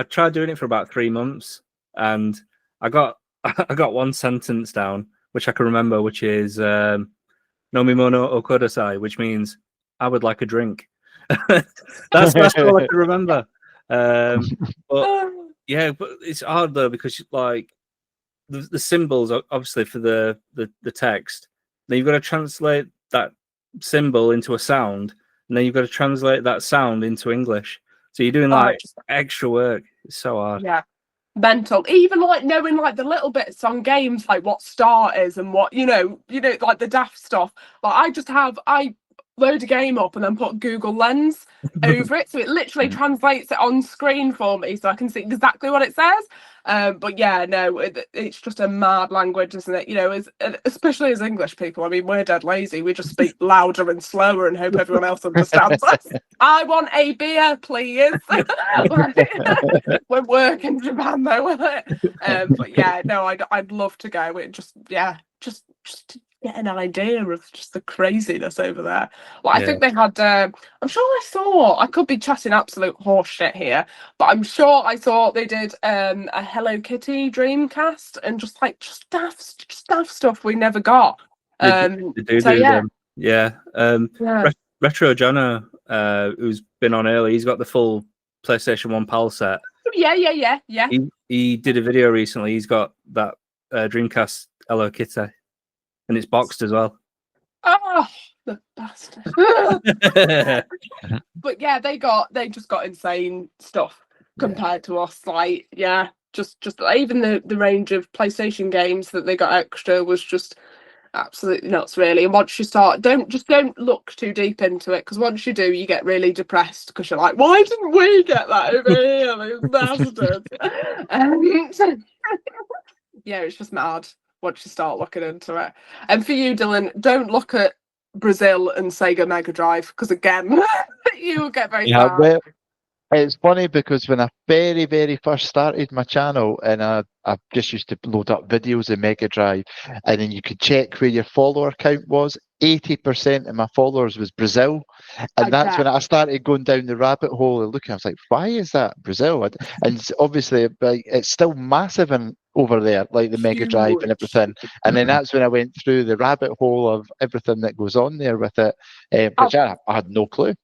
tried doing it for about 3 months, and I got one sentence down, which I can remember, which is "Nomimono okodasai," which means "I would like a drink." that's all I can remember. But yeah, but it's hard though, because like the symbols are obviously for the text. Then you've got to translate that symbol into a sound, and then you've got to translate that sound into English. So you're doing like extra work. It's so hard. Yeah. Mental. Even like knowing like the little bits on games, like what star is and what you know like the daft stuff. Like I load a game up and then put Google Lens over it, so it literally translates it on screen for me, so I can see exactly what it says. But yeah, no, it's just a mad language, isn't it? You know, especially as English people. I mean, we're dead lazy. We just speak louder and slower and hope everyone else understands us. I want a beer, please. We're working in Japan though. But yeah, no, I'd love to go. It just to get an idea of just the craziness over there. Well, I think they had. I'm sure I could be chatting absolute horse shit here, but I'm sure I saw they did a Hello Kitty Dreamcast and just daft stuff we never got. Retro Jono, who's been on early, he's got the full PlayStation 1 PAL set. Yeah. He did a video recently. He's got that Dreamcast Hello Kitty, and it's boxed as well. Oh, the bastard! But yeah, they just got insane stuff compared to us. Like, yeah, just even the range of PlayStation games that they got extra was just absolutely nuts, really. And once you start, don't look too deep into it, because once you do, you get really depressed because you're like, why didn't we get that over here, those bastards? Yeah, it's just mad once you start looking into it. And for you, Dylan, don't look at Brazil and Sega Mega Drive, because again, you will get very sad. Well, it's funny because when I very, very first started my channel, and I just used to load up videos of Mega Drive, and then you could check where your follower count was. 80% of my followers was Brazil, and that's when I started going down the rabbit hole and looking. I was like, why is that Brazil? And obviously, it's still massive and over there, like the Mega Drive and everything. And then that's when I went through the rabbit hole of everything that goes on there with it. But I had no clue.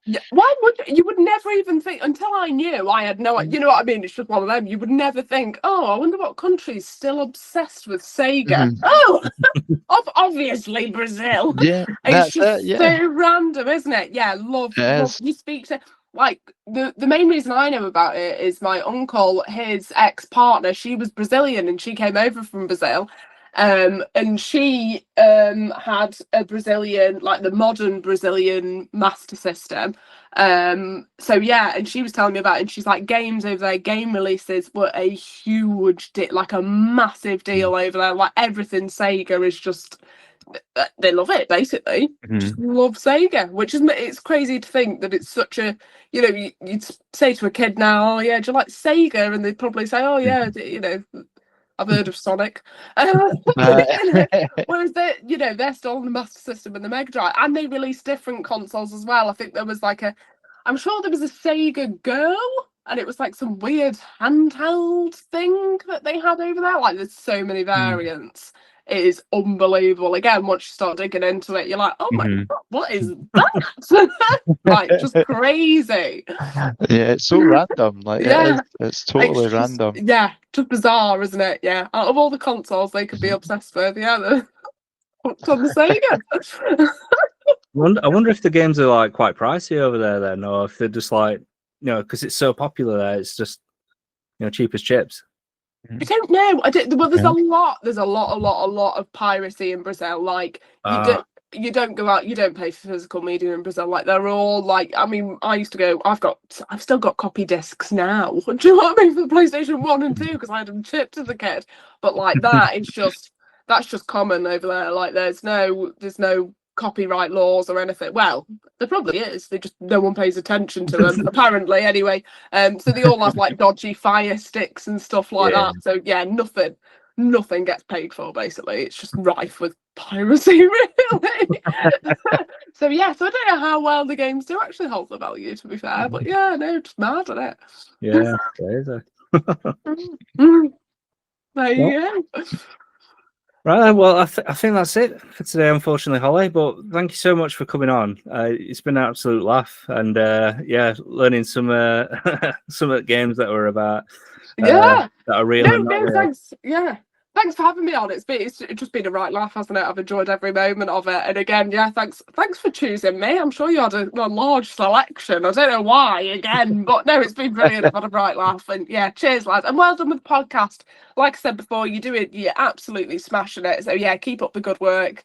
Yeah, why would you would never even think, until I knew, I had no, you know what I mean? It's just one of them. You would never think, oh, I wonder what country's still obsessed with Sega. Oh, obviously Brazil. Yeah, it's just so random, isn't it? Yeah, love. You speak to, like, the main reason I know about it is my uncle, his ex-partner, she was Brazilian and she came over from Brazil. And she had a Brazilian, like the modern Brazilian Master System. So yeah, and she was telling me about it, and she's like, games over there, game releases were a huge like a massive deal over there. Like, everything Sega is just, they love it, basically. Just love Sega, which is, it's crazy to think that it's such a, you know, you'd say to a kid now, oh yeah, do you like Sega? And they'd probably say, oh yeah, you know, I've heard of Sonic. Whereas they're still on the Master System and the Mega Drive, and they released different consoles as well. I think there was like I'm sure there was a Sega Girl, and it was like some weird handheld thing that they had over there. Like, there's so many variants. It is unbelievable. Again, once you start digging into it, you're like, oh my God, what is that? Like, just crazy. Yeah, it's so random. Like, it's totally random. Yeah, just bizarre, isn't it? Yeah, out of all the consoles they could be obsessed with, they're hooked on the Sega. I wonder if the games are like quite pricey over there then, or if they're just like, you know, because it's so popular there, it's just, you know, cheap as chips. I don't know. Well, there's a lot of piracy in Brazil. Like, you don't go out, you don't pay for physical media in Brazil. Like, they're all like, I mean, I used to go, I've still got copy discs now. Do you know what I mean, for the PlayStation 1 and 2, because I had them chipped as a kid. But like that, that's just common over there. Like, there's no copyright laws or anything. Well, there probably is. No one pays attention to them, apparently. Anyway, so they all have like dodgy Fire Sticks and stuff like that. So yeah, nothing gets paid for. Basically, it's just rife with piracy, really. So I don't know how well the games do actually hold the value, to be fair. But yeah, no, just mad at it. Yeah, crazy. There you go. Right, well, I think that's it for today, unfortunately, Holly. But thank you so much for coming on. It's been an absolute laugh, and learning some games that were about that are real. No, thanks. Yeah, thanks for having me on. It's just been a right laugh, hasn't it? I've enjoyed every moment of it. And again, thanks for choosing me. I'm sure you had a large selection. I don't know why, again, but no, it's been brilliant. I've had a bright laugh, and yeah, cheers, lads, and well done with the podcast. Like I said before, you're absolutely smashing it. So yeah, keep up the good work,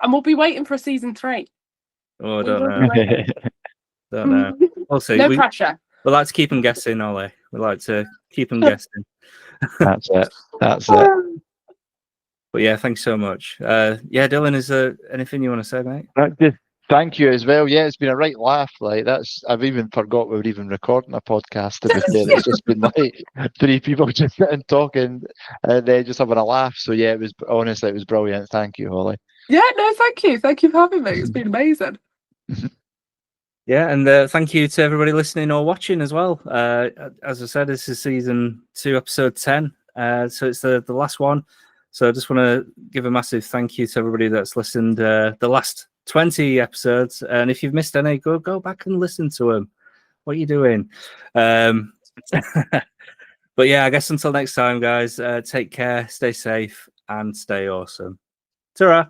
and we'll be waiting for a season 3. Oh, I We don't will know. do it. Don't know. We'll see. No We pressure. like to keep them guessing, Ollie. We like to keep them guessing. That's it. That's it. But yeah, thanks so much. Yeah, Dylan, is there anything you want to say, mate? Just thank you as well. Yeah, it's been a right laugh. Like I've even forgot we were even recording a podcast. To be fair, it's just been like 3 people just sitting talking and just having a laugh. So yeah, it was honestly, it was brilliant. Thank you, Holly. Yeah, no, thank you. Thank you for having me. It's been amazing. Yeah, and thank you to everybody listening or watching as well. As I said, this is season 2, episode 10. So it's the last one. So I just want to give a massive thank you to everybody that's listened the last 20 episodes. And if you've missed any, go back and listen to them. What are you doing? But yeah, I guess until next time, guys, take care, stay safe, and stay awesome. Ta-ra!